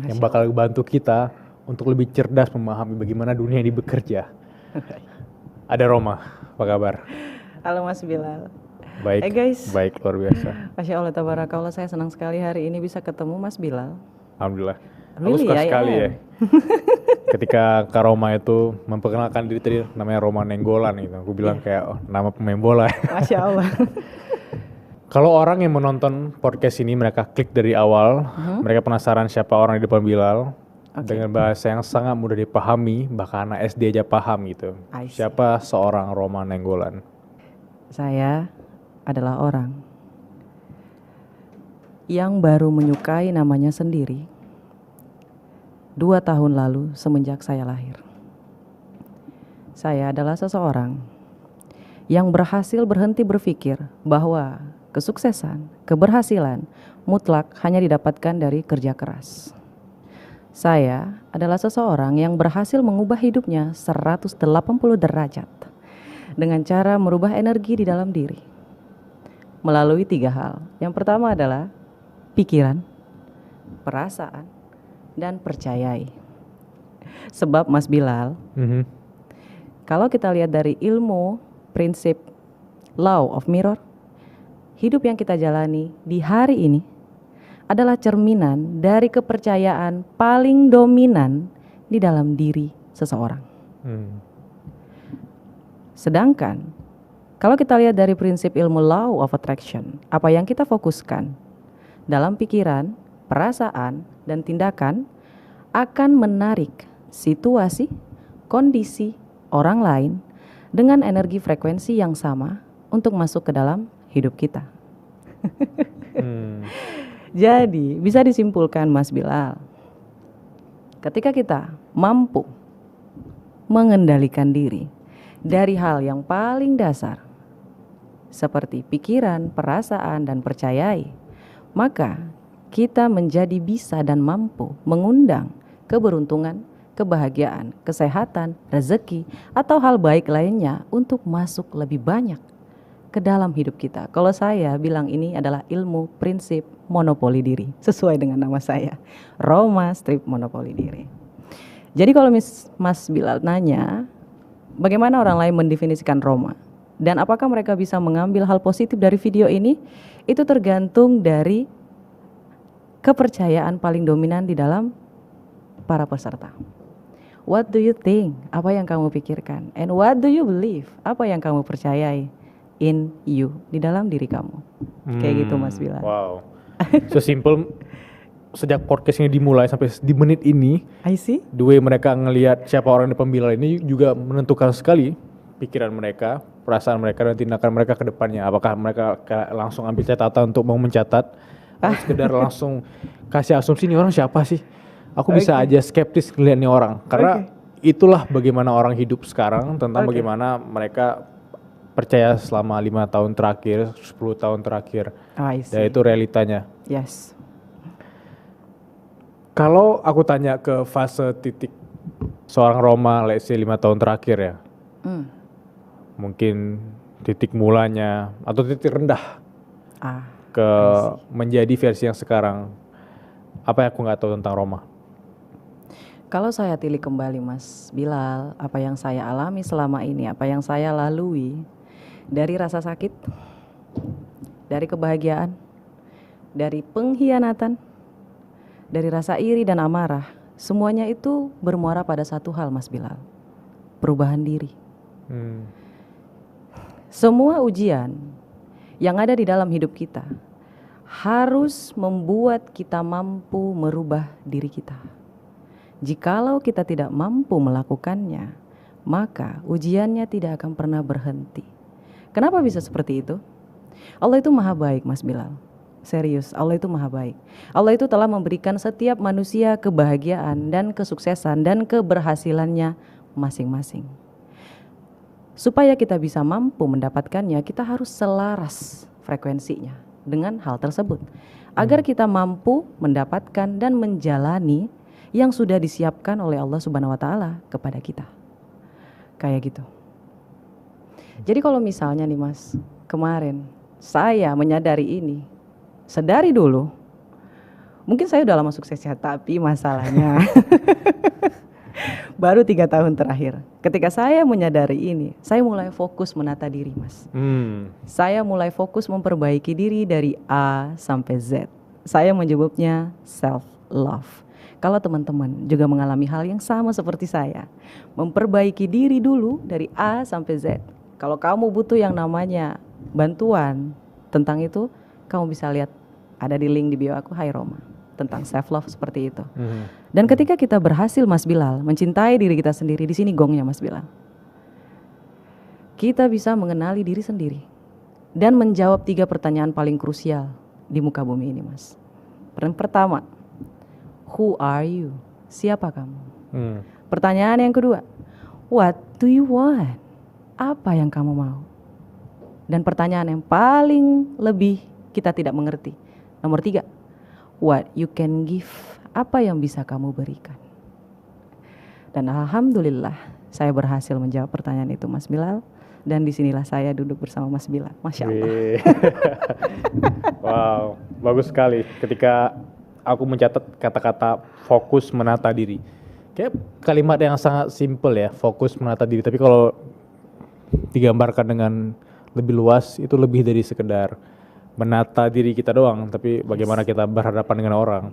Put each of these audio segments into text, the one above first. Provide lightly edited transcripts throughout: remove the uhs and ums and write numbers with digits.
yang bakal bantu kita untuk lebih cerdas memahami bagaimana dunia ini bekerja. Ada Roma, apa kabar? Halo Mas Bilal. Baik, Hey guys. baik, luar biasa. Masya Allah, tabarakallah, saya senang sekali hari ini bisa ketemu Mas Bilal. Alhamdulillah. Aku Really, suka I sekali am. ya. Ketika Kak Roma itu memperkenalkan diri tadi namanya Roma Nenggolan gitu. Aku bilang kayak nama pemain bola. Masya Allah. Kalau orang yang menonton podcast ini mereka klik dari awal, mereka penasaran siapa orang di depan Bilal. Dengan bahasa yang sangat mudah dipahami, bahkan anak SD aja paham gitu. I see. Siapa seorang Roma Nenggolan? Saya adalah orang yang baru menyukai namanya sendiri 2 tahun lalu semenjak saya lahir. Saya adalah seseorang yang berhasil berhenti berpikir bahwa kesuksesan, keberhasilan mutlak hanya didapatkan dari kerja keras. Saya adalah seseorang yang berhasil mengubah hidupnya 180 derajat dengan cara merubah energi di dalam diri melalui 3 hal. Yang pertama adalah pikiran, perasaan, dan percayai. Sebab Mas Bilal, kalau kita lihat dari ilmu prinsip law of mirror, hidup yang kita jalani di hari ini adalah cerminan dari kepercayaan paling dominan di dalam diri seseorang. Sedangkan kalau kita lihat dari prinsip ilmu law of attraction, apa yang kita fokuskan dalam pikiran, perasaan, dan tindakan akan menarik situasi, kondisi, orang lain dengan energi frekuensi yang sama untuk masuk ke dalam hidup kita. Jadi bisa disimpulkan Mas Bilal, ketika kita mampu mengendalikan diri dari hal yang paling dasar seperti pikiran, perasaan, dan percayai, maka kita menjadi bisa dan mampu mengundang keberuntungan, kebahagiaan, kesehatan, rezeki, atau hal baik lainnya untuk masuk lebih banyak ke dalam hidup kita. Kalau saya bilang ini adalah ilmu prinsip monopoli diri, sesuai dengan nama saya, Roma Strip Monopoli Diri. Jadi kalau Mas Bilal nanya, bagaimana orang lain mendefinisikan Roma? Dan apakah mereka bisa mengambil hal positif dari video ini? Itu tergantung dari kepercayaan paling dominan di dalam para peserta. What do you think? Apa yang kamu pikirkan? And what do you believe? Apa yang kamu percayai in you, di dalam diri kamu? Kayak gitu Mas Bilal. Wow. So simple. Sejak podcast ini dimulai sampai di menit ini, I see. the way mereka ngelihat siapa orang di depan Bilal ini juga menentukan sekali pikiran mereka, perasaan mereka, dan tindakan mereka ke depannya. Apakah mereka langsung ambil catatan untuk mau mencatat, atau sekedar langsung kasih asumsi ini orang siapa sih? Aku bisa aja skeptis ngeliat nih orang, karena itulah bagaimana orang hidup sekarang, tentang bagaimana mereka percaya selama 5 tahun terakhir, 10 tahun terakhir. I see. Dan itu realitanya. Yes. Kalau aku tanya ke fase titik seorang Roma, let's say 5 tahun terakhir ya, mungkin titik mulanya atau titik rendah ke menjadi versi yang sekarang, apa yang aku nggak tahu tentang Roma? Kalau saya tilik kembali Mas Bilal, apa yang saya alami selama ini, apa yang saya lalui, dari rasa sakit, dari kebahagiaan, dari pengkhianatan, dari rasa iri dan amarah, semuanya itu bermuara pada satu hal Mas Bilal, perubahan diri. Semua ujian yang ada di dalam hidup kita harus membuat kita mampu merubah diri kita. Jikalau kita tidak mampu melakukannya, maka ujiannya tidak akan pernah berhenti. Kenapa bisa seperti itu? Allah itu maha baik Mas Bilal. Serius, Allah itu maha baik. Allah itu telah memberikan setiap manusia kebahagiaan dan kesuksesan dan keberhasilannya masing-masing. Supaya kita bisa mampu mendapatkannya, kita harus selaras frekuensinya dengan hal tersebut. Agar kita mampu mendapatkan dan menjalani yang sudah disiapkan oleh Allah Subhanahu wa Ta'ala kepada kita. Kayak gitu. Jadi kalau misalnya nih Mas, kemarin saya menyadari ini, sedari dulu Mungkin saya udah lama sukses ya, tapi masalahnya baru 3 tahun terakhir. Ketika saya menyadari ini, saya mulai fokus menata diri, Mas. Saya mulai fokus memperbaiki diri dari A sampai Z. Saya menyebutnya self love. Kalau teman-teman juga mengalami hal yang sama seperti saya, memperbaiki diri dulu dari A sampai Z. Kalau kamu butuh yang namanya bantuan tentang itu, kamu bisa lihat ada di link di bio aku, Hai Roma, tentang self love seperti itu. Dan ketika kita berhasil, Mas Bilal, mencintai diri kita sendiri, di sini gongnya, Mas Bilal. Kita bisa mengenali diri sendiri dan menjawab 3 pertanyaan paling krusial di muka bumi ini, Mas. Pertama, who are you? Siapa kamu? Pertanyaan yang kedua, what do you want? Apa yang kamu mau? Dan pertanyaan yang paling lebih kita tidak mengerti, nomor 3, what you can give? Apa yang bisa kamu berikan? Dan alhamdulillah saya berhasil menjawab pertanyaan itu, Mas Bilal. Dan disinilah saya duduk bersama Mas Bilal. Masya Allah. Wow, bagus sekali ketika aku mencatat kata-kata fokus menata diri. Kayak kalimat yang sangat simpel ya, fokus menata diri. Tapi kalau digambarkan dengan lebih luas, itu lebih dari sekedar menata diri kita doang, tapi bagaimana kita berhadapan dengan orang.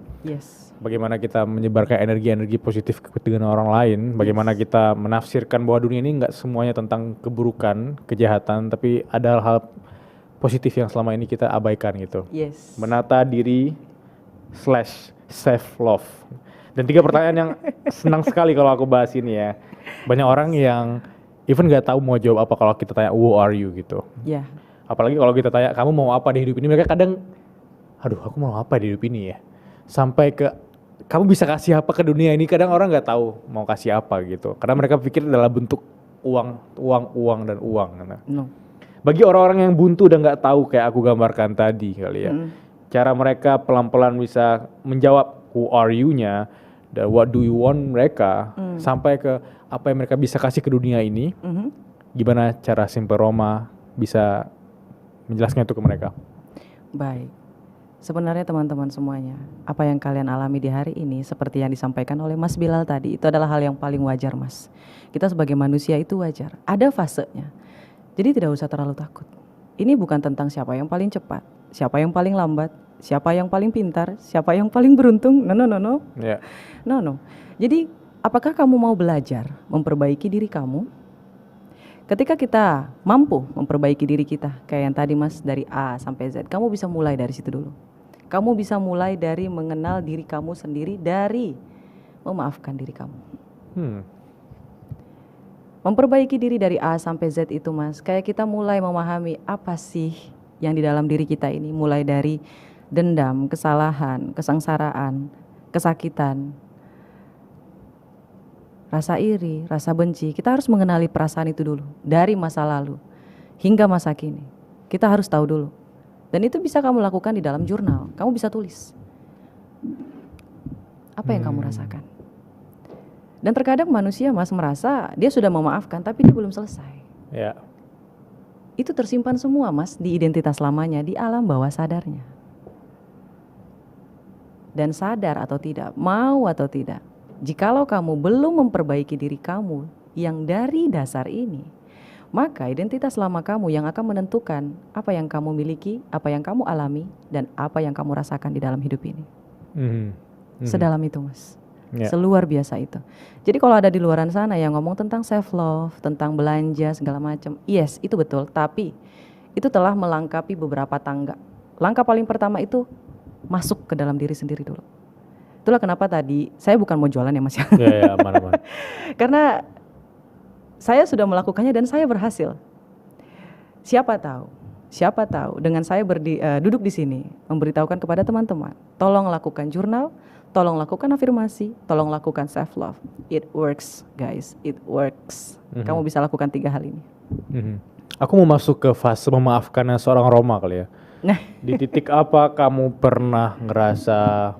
Bagaimana kita menyebarkan energi-energi positif dengan orang lain, bagaimana kita menafsirkan bahwa dunia ini nggak semuanya tentang keburukan, kejahatan, tapi ada hal positif yang selama ini kita abaikan gitu. Menata diri / self love. Dan 3 pertanyaan yang senang sekali kalau aku bahas ini ya. Banyak orang yang even nggak tahu mau jawab apa kalau kita tanya who are you gitu. Apalagi kalau kita tanya kamu mau apa di hidup ini, mereka kadang aduh aku mau apa di hidup ini ya. Sampai ke kamu bisa kasih apa ke dunia ini, kadang orang nggak tahu mau kasih apa gitu. Karena mereka pikir adalah bentuk uang dan uang. Bagi orang-orang yang buntu dan nggak tahu kayak aku gambarkan tadi kali ya. Cara mereka pelan-pelan bisa menjawab who are you-nya dan what do you want mereka sampai ke apa yang mereka bisa kasih ke dunia ini. Gimana cara Simple Roma bisa menjelaskan itu ke mereka? Baik. Sebenarnya teman-teman semuanya, apa yang kalian alami di hari ini seperti yang disampaikan oleh Mas Bilal tadi, itu adalah hal yang paling wajar, Mas. Kita sebagai manusia itu wajar, ada fasenya. Jadi tidak usah terlalu takut. Ini bukan tentang siapa yang paling cepat, siapa yang paling lambat, siapa yang paling pintar, siapa yang paling beruntung. No. Jadi apakah kamu mau belajar memperbaiki diri kamu? Ketika kita mampu memperbaiki diri kita, kayak yang tadi Mas, dari A sampai Z, kamu bisa mulai dari situ dulu. Kamu bisa mulai dari mengenal diri kamu sendiri, dari memaafkan diri kamu. Memperbaiki diri dari A sampai Z itu, Mas, kayak kita mulai memahami apa sih yang di dalam diri kita ini, mulai dari dendam, kesalahan, kesengsaraan, kesakitan, rasa iri, rasa benci. Kita harus mengenali perasaan itu dulu, dari masa lalu hingga masa kini. Kita harus tahu dulu. Dan itu bisa kamu lakukan di dalam jurnal. Kamu bisa tulis apa yang kamu rasakan. Dan terkadang manusia, Mas, merasa dia sudah memaafkan tapi dia belum selesai. Itu tersimpan semua, Mas, di identitas lamanya, di alam bawah sadarnya. Dan sadar atau tidak, mau atau tidak, jikalau kamu belum memperbaiki diri kamu yang dari dasar ini, maka identitas lama kamu yang akan menentukan apa yang kamu miliki, apa yang kamu alami, dan apa yang kamu rasakan di dalam hidup ini. Sedalam itu, Mas. Seluar biasa itu. Jadi kalau ada di luaran sana yang ngomong tentang self love, tentang belanja segala macam, yes, itu betul, tapi itu telah melangkapi beberapa tangga. Langkah paling pertama itu masuk ke dalam diri sendiri dulu. Itulah kenapa tadi saya bukan mau jualan ya, Mas ya. Aman. Karena saya sudah melakukannya dan saya berhasil. Siapa tahu dengan saya duduk di sini memberitahukan kepada teman-teman, tolong lakukan jurnal, tolong lakukan afirmasi, tolong lakukan self love. It works, guys. It works. Kamu bisa lakukan 3 hal ini. Aku mau masuk ke fase memaafkan seorang Roma kali ya. Di titik apa kamu pernah ngerasa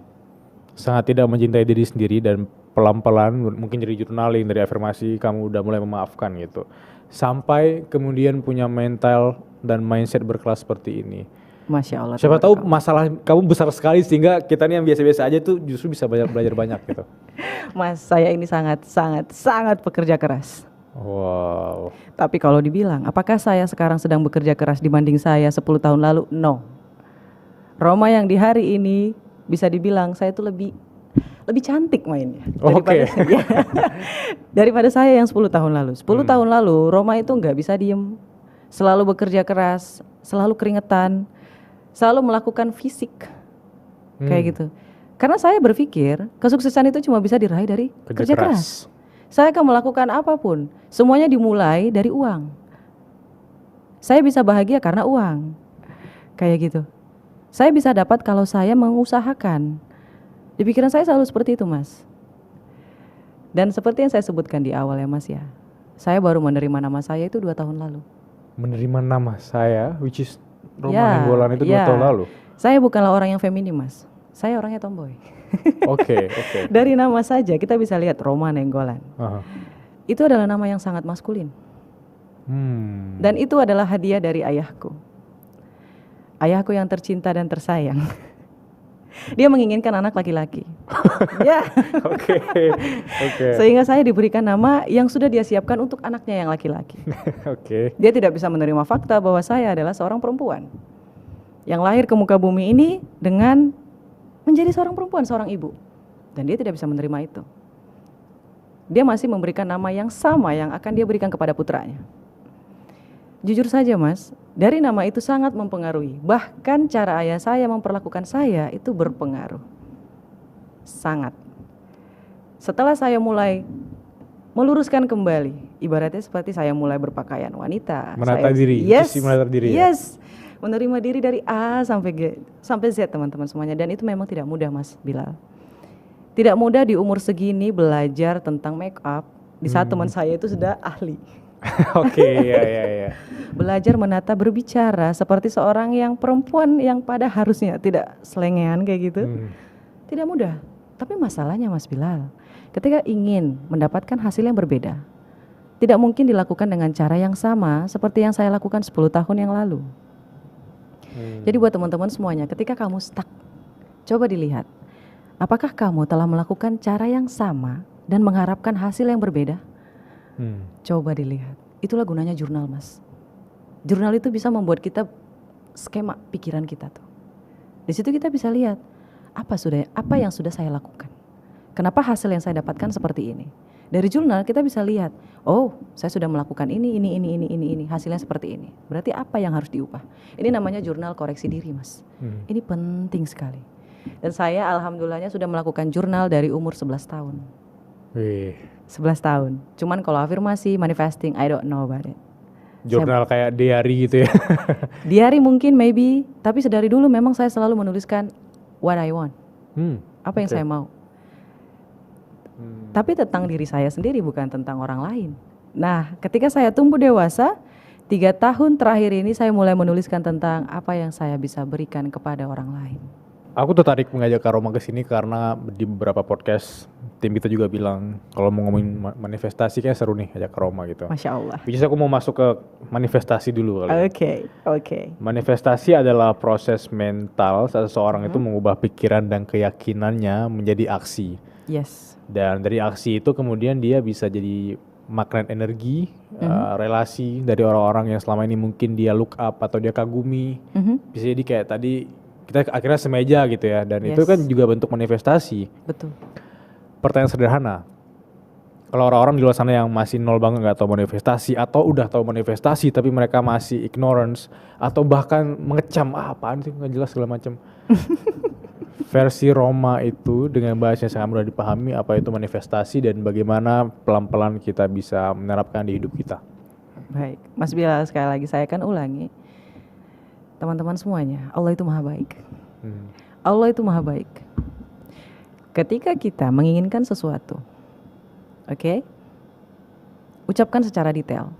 sangat tidak mencintai diri sendiri dan pelan-pelan mungkin dari journaling, dari afirmasi kamu udah mulai memaafkan gitu. Sampai kemudian punya mental dan mindset berkelas seperti ini. Masya Allah. Siapa tahu tabarakallah. masalah kamu besar sekali sehingga kita nih yang biasa-biasa aja tuh justru bisa belajar banyak gitu. Mas, saya ini sangat pekerja keras. Wow. Tapi kalau dibilang, apakah saya sekarang sedang bekerja keras dibanding saya 10 tahun lalu? No. Roma yang di hari ini bisa dibilang saya tuh lebih cantik mainnya Oke. daripada saya yang 10 tahun lalu. 10 tahun lalu Roma itu nggak bisa diem, selalu bekerja keras, selalu keringetan, selalu melakukan fisik kayak gitu. Karena saya berpikir kesuksesan itu cuma bisa diraih dari kerja keras. Saya akan melakukan apapun, semuanya dimulai dari uang. Saya bisa bahagia karena uang, kayak gitu. Saya bisa dapat kalau saya mengusahakan. Di pikiran saya selalu seperti itu, Mas. Dan seperti yang saya sebutkan di awal ya, Mas ya. Saya baru menerima nama saya itu 2 tahun lalu. Menerima nama saya, which is Roma Ya, Nainggolan itu 2 ya. tahun lalu. Saya bukanlah orang yang feminim, Mas. Saya orangnya tomboy. Oke. Dari nama saja kita bisa lihat Roma Nainggolan. Aha. Itu adalah nama yang sangat maskulin. Dan itu adalah hadiah dari ayahku. Ayahku yang tercinta dan tersayang. Dia menginginkan anak laki-laki. Ya. Oke. Sehingga saya diberikan nama yang sudah dia siapkan untuk anaknya yang laki-laki. Oke. Dia tidak bisa menerima fakta bahwa saya adalah seorang perempuan yang lahir ke muka bumi ini dengan menjadi seorang perempuan, seorang ibu. Dan dia tidak bisa menerima itu. Dia masih memberikan nama yang sama yang akan dia berikan kepada putranya. Jujur saja, Mas, dari nama itu sangat mempengaruhi. Bahkan cara ayah saya memperlakukan saya itu berpengaruh. Sangat. Setelah saya mulai meluruskan kembali, ibaratnya seperti saya mulai berpakaian wanita. Menata diri, Yes, sisi menata diri ya? yes. Menerima diri dari A sampai G, sampai Z teman-teman semuanya. Dan itu memang tidak mudah, Mas Bilal. Tidak mudah di umur segini belajar tentang make up. Di saat teman saya itu sudah ahli. Oke, ya. Belajar menata berbicara seperti seorang yang perempuan yang pada harusnya tidak selengean kayak gitu. Tidak mudah. Tapi masalahnya Mas Bilal, ketika ingin mendapatkan hasil yang berbeda, tidak mungkin dilakukan dengan cara yang sama seperti yang saya lakukan 10 tahun yang lalu. Jadi buat teman-teman semuanya, ketika kamu stuck, coba dilihat, apakah kamu telah melakukan cara yang sama dan mengharapkan hasil yang berbeda? Coba dilihat. Itulah gunanya jurnal, Mas. Jurnal itu bisa membuat kita skema pikiran kita tuh. Di situ kita bisa lihat apa yang sudah saya lakukan. Kenapa hasil yang saya dapatkan seperti ini? Dari jurnal kita bisa lihat, oh, saya sudah melakukan ini, hasilnya seperti ini. Berarti apa yang harus diubah? Ini namanya jurnal koreksi diri, Mas. Ini penting sekali. Dan saya alhamdulillahnya sudah melakukan jurnal dari umur 11 tahun. 11 tahun. Cuman kalau afirmasi, manifesting, I don't know about it. Jurnal kayak diary gitu ya. Diary mungkin maybe, tapi sedari dulu memang saya selalu menuliskan what I want. Apa yang saya mau. Tapi tentang diri saya sendiri, bukan tentang orang lain. Nah, ketika saya tumbuh dewasa, 3 tahun terakhir ini saya mulai menuliskan tentang apa yang saya bisa berikan kepada orang lain. Aku tertarik mengajak Kak Roma ke sini karena di beberapa podcast tim kita juga bilang kalau mau ngomongin manifestasi kayak seru nih ajak Kak Roma gitu. Masya Allah. Which is aku mau masuk ke manifestasi dulu kali. Oke. Manifestasi adalah proses mental seseorang itu mengubah pikiran dan keyakinannya menjadi aksi. Yes. Dan dari aksi itu kemudian dia bisa jadi magnet energi, relasi dari orang-orang yang selama ini mungkin dia look up atau dia kagumi. Bisa jadi kayak tadi kita akhirnya semeja gitu ya, dan itu kan juga bentuk manifestasi. Betul. Pertanyaan sederhana, kalau orang-orang di luar sana yang masih nol banget nggak tahu manifestasi atau udah tahu manifestasi tapi mereka masih ignorance atau bahkan mengecam apaan sih nggak jelas segala macam. Versi Roma itu dengan bahasa yang sangat mudah dipahami apa itu manifestasi dan bagaimana pelan-pelan kita bisa menerapkan di hidup kita. Baik, Mas Bilal, sekali lagi saya akan ulangi. Teman-teman semuanya, Allah itu maha baik. Allah itu maha baik. Ketika kita menginginkan sesuatu, oke, ucapkan secara detail.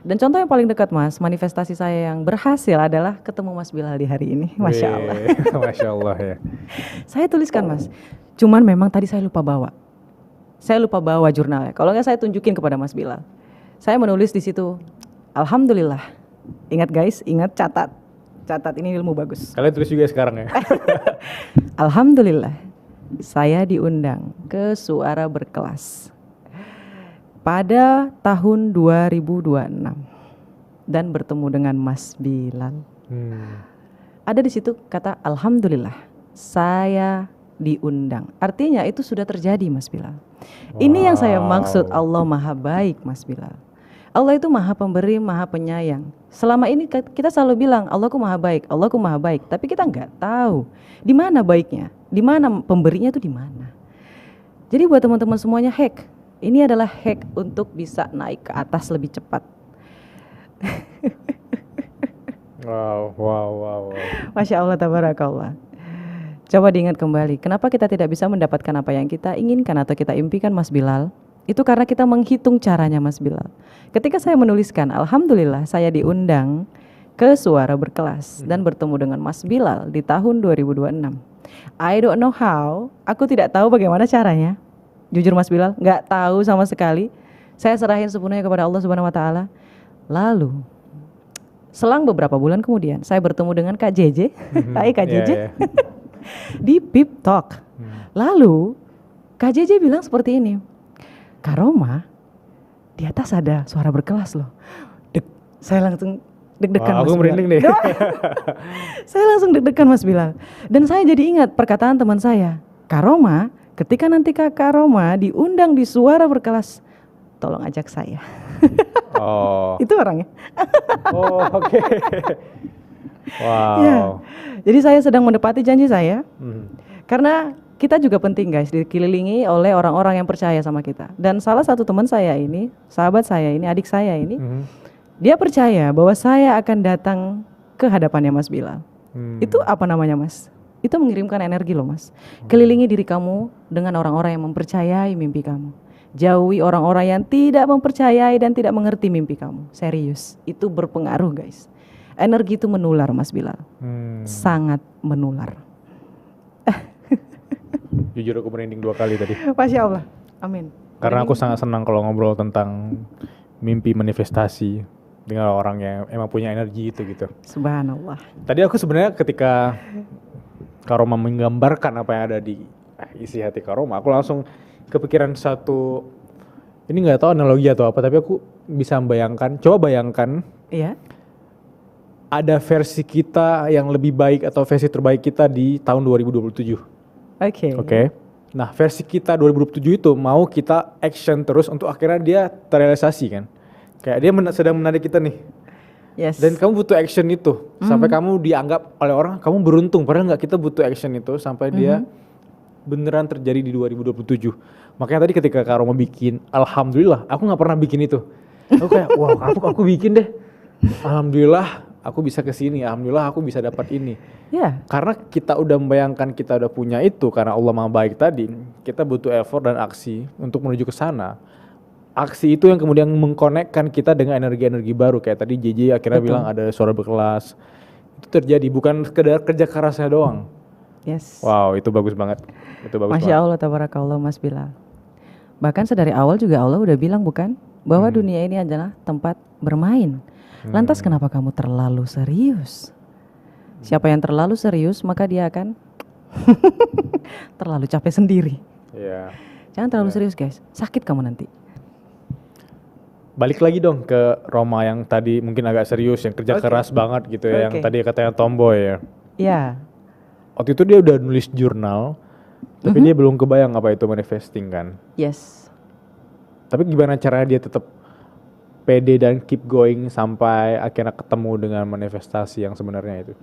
Dan contoh yang paling dekat, Mas, manifestasi saya yang berhasil adalah ketemu Mas Bilal di hari ini. Masya Allah. Masya Allah ya. Saya tuliskan, Mas. Cuman memang tadi saya lupa bawa. Saya lupa bawa jurnalnya. Kalau nggak saya tunjukin kepada Mas Bilal. Saya menulis di situ, Alhamdulillah. Ingat guys, ingat catat. Catat, ini ilmu bagus. Kalian tulis juga sekarang ya. Alhamdulillah, saya diundang ke Suara Berkelas pada tahun 2026 dan bertemu dengan Mas Bilal. Ada di situ kata alhamdulillah saya diundang. Artinya itu sudah terjadi, Mas Bilal. Ini yang saya maksud, Allah Maha Baik, Mas Bilal. Allah itu Maha Pemberi, Maha Penyayang. Selama ini kita selalu bilang Allahku Maha Baik, Allahku Maha Baik, tapi kita nggak tahu di mana baiknya, di mana pemberinya itu di mana. Jadi buat teman-teman semuanya, hack. Ini adalah hack untuk bisa naik ke atas lebih cepat. Wow. Masya Allah, tabarakallah. Coba diingat kembali, kenapa kita tidak bisa mendapatkan apa yang kita inginkan atau kita impikan, Mas Bilal? Itu karena kita menghitung caranya, Mas Bilal. Ketika saya menuliskan, alhamdulillah saya diundang ke Suara Berkelas dan bertemu dengan Mas Bilal di tahun 2026. I don't know how, aku tidak tahu bagaimana caranya. Jujur Mas Bilal, nggak tahu sama sekali. Saya serahin sepenuhnya kepada Allah Subhanahu Wa Taala. Lalu selang beberapa bulan kemudian saya bertemu dengan Kak JJ. Hai Kak JJ. Di Pip Talk. Lalu Kak JJ bilang seperti ini, Kak Roma, di atas ada Suara Berkelas loh. Saya langsung deg-degan, Mas aku merinding deh. Saya langsung deg-degan, Mas Bilal. Dan saya jadi ingat perkataan teman saya, Kak Roma, ketika nanti Kak Roma diundang di Suara Berkelas, tolong ajak saya. Oh. Itu orangnya. Oh, oke. Wow. Ya. Jadi saya sedang menepati janji saya. Karena kita juga penting guys, dikelilingi oleh orang-orang yang percaya sama kita. Dan salah satu teman saya ini, sahabat saya ini, adik saya ini, dia percaya bahwa saya akan datang ke hadapannya Mas Bilal. Itu apa namanya, Mas? Itu mengirimkan energi loh, Mas. Kelilingi diri kamu dengan orang-orang yang mempercayai mimpi kamu. Jauhi orang-orang yang tidak mempercayai dan tidak mengerti mimpi kamu. Serius, itu berpengaruh guys. Energi itu menular, Mas Bilal. Sangat menular. Jujur aku merinding 2 kali tadi. Masya Allah, amin. Karena aku sangat senang kalau ngobrol tentang mimpi manifestasi dengan orang yang emang punya energi itu gitu. Subhanallah. Tadi aku sebenarnya ketika Kak Roma menggambarkan apa yang ada di isi hati Kak Roma, aku langsung kepikiran satu, ini nggak tahu analogi atau apa, tapi aku bisa membayangkan, coba bayangkan, Iya. ada versi kita yang lebih baik atau versi terbaik kita di tahun 2027. Oke. Nah, versi kita 2027 itu mau kita action terus untuk akhirnya dia terrealisasi kan. Kayak dia sedang menarik kita nih. Yes. Dan kamu butuh action itu sampai kamu dianggap oleh orang kamu beruntung, padahal nggak, kita butuh action itu sampai dia beneran terjadi di 2027. Makanya tadi ketika Kak Roma bikin, alhamdulillah, aku nggak pernah bikin itu. Aku kayak, wow, aku bikin deh. Alhamdulillah, aku bisa ke sini. Alhamdulillah, aku bisa dapat ini. Ya. Karena kita udah membayangkan kita udah punya itu, karena Allah Maha Baik tadi, kita butuh effort dan aksi untuk menuju ke sana. Aksi itu yang kemudian mengkonekkan kita dengan energi-energi baru. Kayak tadi JJ akhirnya bilang ada Suara Berkelas. Itu terjadi, bukan sekedar kerja kerasnya doang. Yes. Wow, itu bagus banget. Itu bagus Masya Allah, tabarakallah Mas Bilal. Bahkan sedari awal juga Allah udah bilang bukan, bahwa dunia ini adalah tempat bermain. Lantas kenapa kamu terlalu serius? Siapa yang terlalu serius maka dia akan terlalu capek sendiri. Iya. Jangan terlalu serius guys, sakit kamu nanti. Balik lagi dong ke Roma yang tadi mungkin agak serius, yang kerja keras banget gitu ya, yang tadi katanya tomboy ya. Iya. Waktu itu dia udah nulis jurnal, tapi dia belum kebayang apa itu manifesting kan. Yes. Tapi gimana caranya dia tetap pede dan keep going sampai akhirnya ketemu dengan manifestasi yang sebenarnya itu?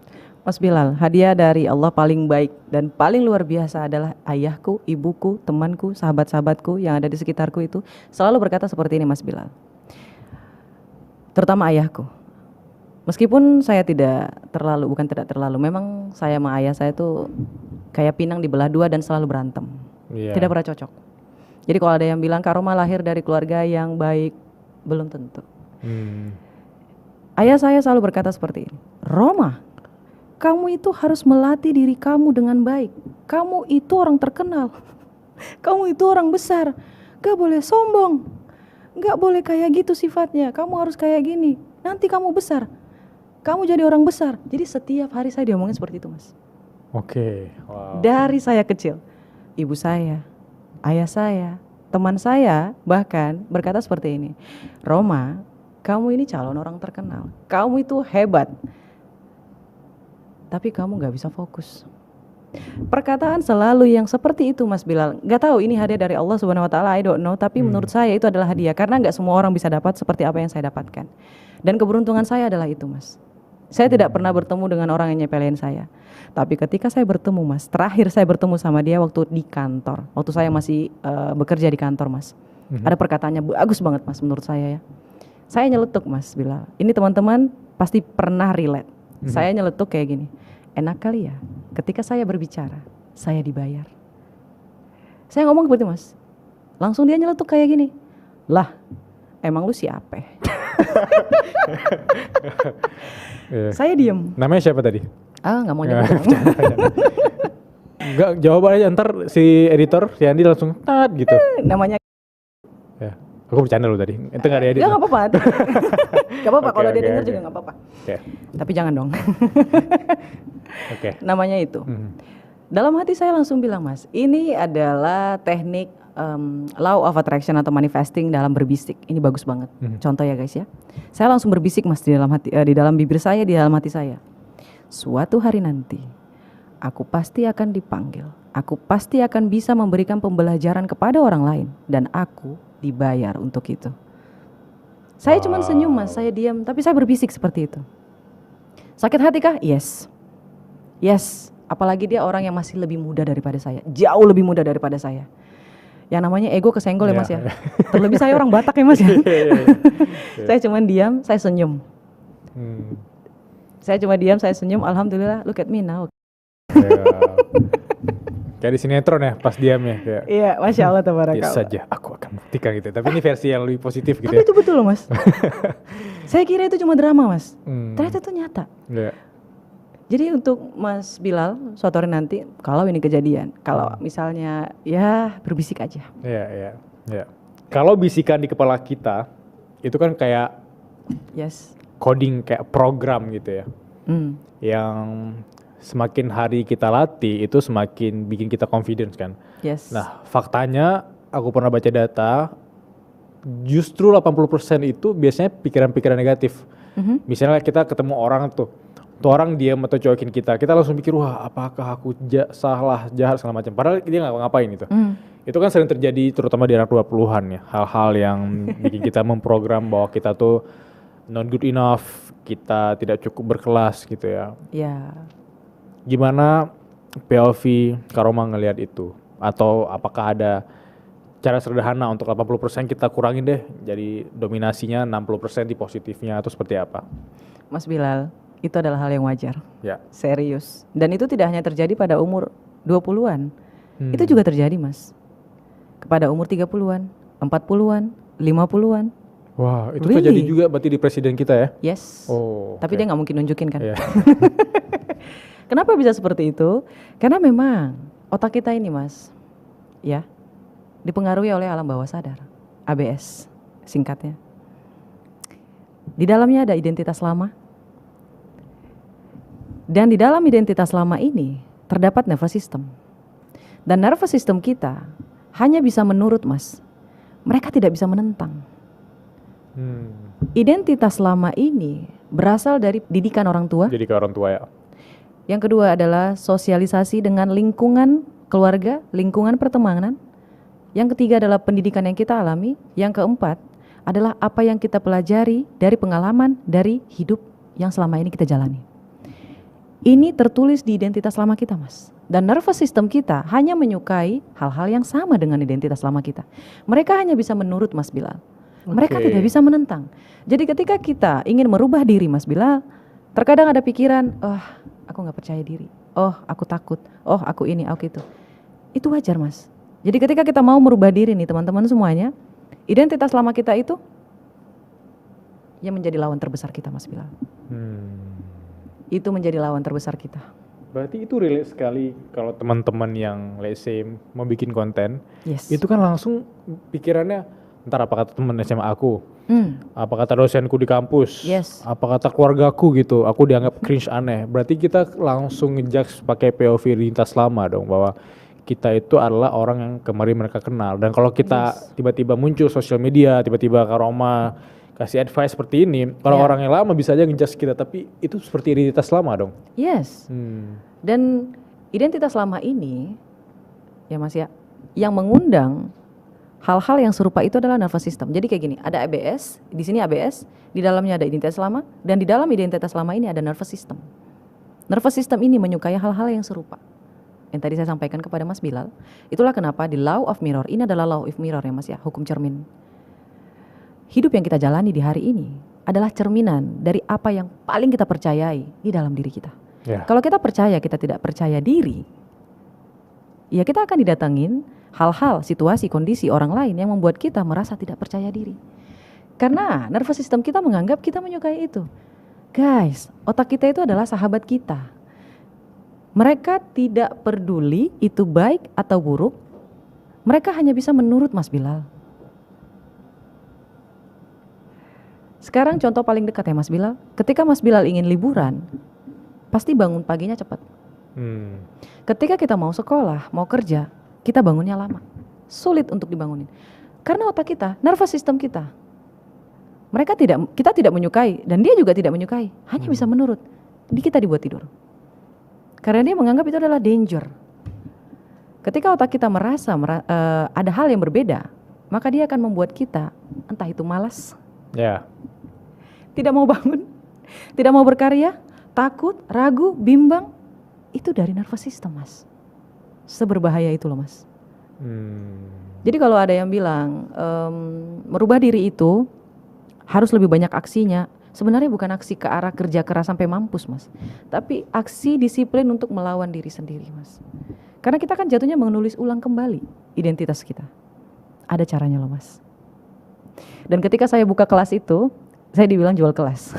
Mas Bilal, hadiah dari Allah paling baik dan paling luar biasa adalah ayahku, ibuku, temanku, sahabat-sahabatku yang ada di sekitarku itu selalu berkata seperti ini Mas Bilal. Terutama ayahku. Meskipun saya bukan tidak terlalu, memang saya sama ayah saya tuh kayak pinang dibelah dua dan selalu berantem. Tidak pernah cocok. Jadi kalau ada yang bilang Kak Roma lahir dari keluarga yang baik, belum tentu. Ayah saya selalu berkata seperti ini, Roma, kamu itu harus melatih diri kamu dengan baik. Kamu itu orang terkenal. Kamu itu orang besar. Gak boleh sombong. Gak boleh kayak gitu sifatnya. Kamu harus kayak gini. Nanti kamu besar. kamu jadi orang besar. Jadi setiap hari saya diomongin seperti itu, Mas. Oke. Wow. Dari saya kecil, ibu saya, ayah saya, teman saya bahkan berkata seperti ini, Roma, kamu ini calon orang terkenal, kamu itu hebat, tapi kamu gak bisa fokus. Perkataan selalu yang seperti itu, Mas Bilal. Gak tahu ini hadiah dari Allah Subhanahu Wa Taala, I don't know. Tapi menurut saya itu adalah hadiah karena gak semua orang bisa dapat seperti apa yang saya dapatkan. Dan keberuntungan saya adalah itu, Mas. Saya tidak pernah bertemu dengan orang yang nyepelin saya. Tapi ketika saya bertemu, Mas, terakhir saya bertemu sama dia waktu di kantor, waktu saya masih bekerja di kantor, Mas. Ada perkataannya bagus banget, Mas, menurut saya ya. Saya nyeletuk, Mas Bilal. Ini teman-teman pasti pernah relate. Saya nyeletuk kayak gini. Enak kali ya, ketika saya berbicara, saya dibayar. Saya ngomong seperti Mas. Langsung dia nyeletuk kayak gini. Lah, emang lu siapa? Saya diem. Namanya siapa tadi? Gak mau nyebut. Enggak, jawaban aja ntar si editor, si Andi langsung tat gitu. Namanya. Ya, aku bercanda lu tadi. Itu gak ada edit. Gak apa-apa. Gak apa-apa, kalau dia denger oke. juga gak apa-apa. Oke. Tapi jangan dong. Oke. Namanya itu. Dalam hati saya langsung bilang, Mas, ini adalah teknik law of attraction atau manifesting dalam berbisik. Ini bagus banget. Contoh ya guys ya. Saya langsung berbisik, Mas, di dalam hati, di dalam bibir saya, di dalam hati saya. Suatu hari nanti, aku pasti akan dipanggil. Aku pasti akan bisa memberikan pembelajaran kepada orang lain dan aku dibayar untuk itu. Saya cuma senyum, Mas, saya diam, tapi saya berbisik seperti itu. Sakit hati kah? Yes. Yes, apalagi dia orang yang masih lebih muda daripada saya, jauh lebih muda daripada saya. Yang namanya ego kesenggol ya, Mas ya. Terlebih saya orang Batak ya, Mas ya. Saya cuma diam, saya senyum. Saya cuma diam, saya senyum. Alhamdulillah, look at me now. Kayak di sinetron ya, pas diam ya. Kayak, iya, Masya Allah, tabarakallah. biasa saja, aku akan buktikan gitu. Tapi ini versi yang lebih positif gitu Tapi ya. itu betul loh, Mas. Saya kira itu cuma drama, Mas. Ternyata itu nyata. Iya. Jadi untuk Mas Bilal, suatu hari nanti, kalau ini kejadian, kalau misalnya ya berbisik aja. Iya. Kalau bisikan di kepala kita, itu kan kayak Yes. coding, kayak program gitu ya. Yang semakin hari kita latih, itu semakin bikin kita confidence kan. Yes. Nah, faktanya aku pernah baca data, justru 80% itu biasanya pikiran-pikiran negatif. Misalnya kita ketemu orang tuh orang diam atau cuekin kita langsung pikir, wah apakah aku salah, jahat, segala macam. Padahal dia nggak ngapain itu. Itu kan sering terjadi terutama di anak 20-an ya. Hal-hal yang bikin kita memprogram bahwa kita tuh not good enough, kita tidak cukup berkelas gitu ya. Ya. Gimana POV Karoma ngelihat itu? Atau apakah ada cara sederhana untuk 80% kita kurangin deh, jadi dominasinya 60% di positifnya, atau seperti apa? Mas Bilal, itu adalah hal yang wajar. Ya. Serius. Dan itu tidak hanya terjadi pada umur 20-an. Itu juga terjadi, Mas. Kepada umur 30-an, 40-an, 50-an. Wah, itu Really? terjadi juga berarti di presiden kita ya? Yes. Oh. Tapi dia nggak mungkin nunjukin kan. Iya. Kenapa bisa seperti itu? Karena memang otak kita ini, Mas, ya, dipengaruhi oleh alam bawah sadar, ABS singkatnya. Di dalamnya ada identitas lama. Dan di dalam identitas lama ini terdapat nervous system. Dan nervous system kita hanya bisa menurut, Mas. Mereka tidak bisa menentang. Identitas lama ini berasal dari didikan orang tua. Jadi ke orang tua ya. Yang kedua adalah sosialisasi dengan lingkungan keluarga, lingkungan pertemanan. Yang ketiga adalah pendidikan yang kita alami. Yang keempat adalah apa yang kita pelajari dari pengalaman, dari hidup yang selama ini kita jalani. Ini tertulis di identitas lama kita, Mas. Dan nervous system kita hanya menyukai hal-hal yang sama dengan identitas lama kita. Mereka hanya bisa menurut, Mas Bilal. Mereka tidak bisa menentang. Jadi ketika kita ingin merubah diri, Mas Bilal, terkadang ada pikiran, aku gak percaya diri. Oh, aku takut. Oh, aku ini, aku itu. Itu wajar, Mas. Jadi ketika kita mau merubah diri nih, teman-teman semuanya, identitas lama kita itu yang menjadi lawan terbesar kita, Mas Bilal. Itu menjadi lawan terbesar kita. Berarti itu relate sekali kalau teman-teman yang let's say mau bikin konten, Yes. itu kan langsung pikirannya, Ntar apa kata temen SMA aku, Hmm, apa kata dosenku di kampus, Yes. apa kata keluargaku gitu, aku dianggap cringe aneh. Berarti kita langsung ngejudge pakai POV lintas lama dong, bahwa kita itu adalah orang yang kemarin mereka kenal. Dan kalau kita tiba-tiba muncul sosial media, tiba-tiba Kak Roma kasih advice seperti ini, orang-orang yang lama bisa aja ngejudge kita, tapi itu seperti identitas lama dong. Yes. Dan identitas lama ini, ya Mas ya, yang mengundang hal-hal yang serupa itu adalah nervous system. Jadi kayak gini, ada ABS, di sini ABS, di dalamnya ada identitas lama, dan di dalam identitas lama ini ada nervous system. Nervous system ini menyukai hal-hal yang serupa. Yang tadi saya sampaikan kepada Mas Bilal, itulah kenapa di law of mirror, ini adalah law of mirror ya Mas ya, hukum cermin. Hidup yang kita jalani di hari ini adalah cerminan dari apa yang paling kita percayai di dalam diri kita. Ya. Kalau kita percaya kita tidak percaya diri, ya kita akan didatangin hal-hal, situasi, kondisi orang lain yang membuat kita merasa tidak percaya diri. Karena nervous system kita menganggap kita menyukai itu. Guys, otak kita itu adalah sahabat kita. Mereka tidak peduli itu baik atau buruk. Mereka hanya bisa menurut Mas Bilal. Sekarang contoh paling dekat ya Mas Bilal. Ketika Mas Bilal ingin liburan, pasti bangun paginya cepat. Ketika kita mau sekolah, mau kerja, kita bangunnya lama. Sulit untuk dibangunin. Karena otak kita, nervous system kita, kita tidak menyukai dan dia juga tidak menyukai. Hanya bisa menurut. Kita dibuat tidur. Karena dia menganggap itu adalah danger. Ketika otak kita merasa ada hal yang berbeda, maka dia akan membuat kita entah itu malas, tidak mau bangun, tidak mau berkarya, takut, ragu, bimbang. Itu dari nervous system Mas. Seberbahaya itu loh Mas. Jadi kalau ada yang bilang merubah diri itu harus lebih banyak aksinya, sebenarnya bukan aksi ke arah kerja keras sampai mampus Mas, tapi aksi disiplin untuk melawan diri sendiri Mas. Karena kita kan jatuhnya menulis ulang kembali identitas kita. Ada caranya loh Mas. Dan ketika saya buka kelas itu, saya dibilang jual kelas.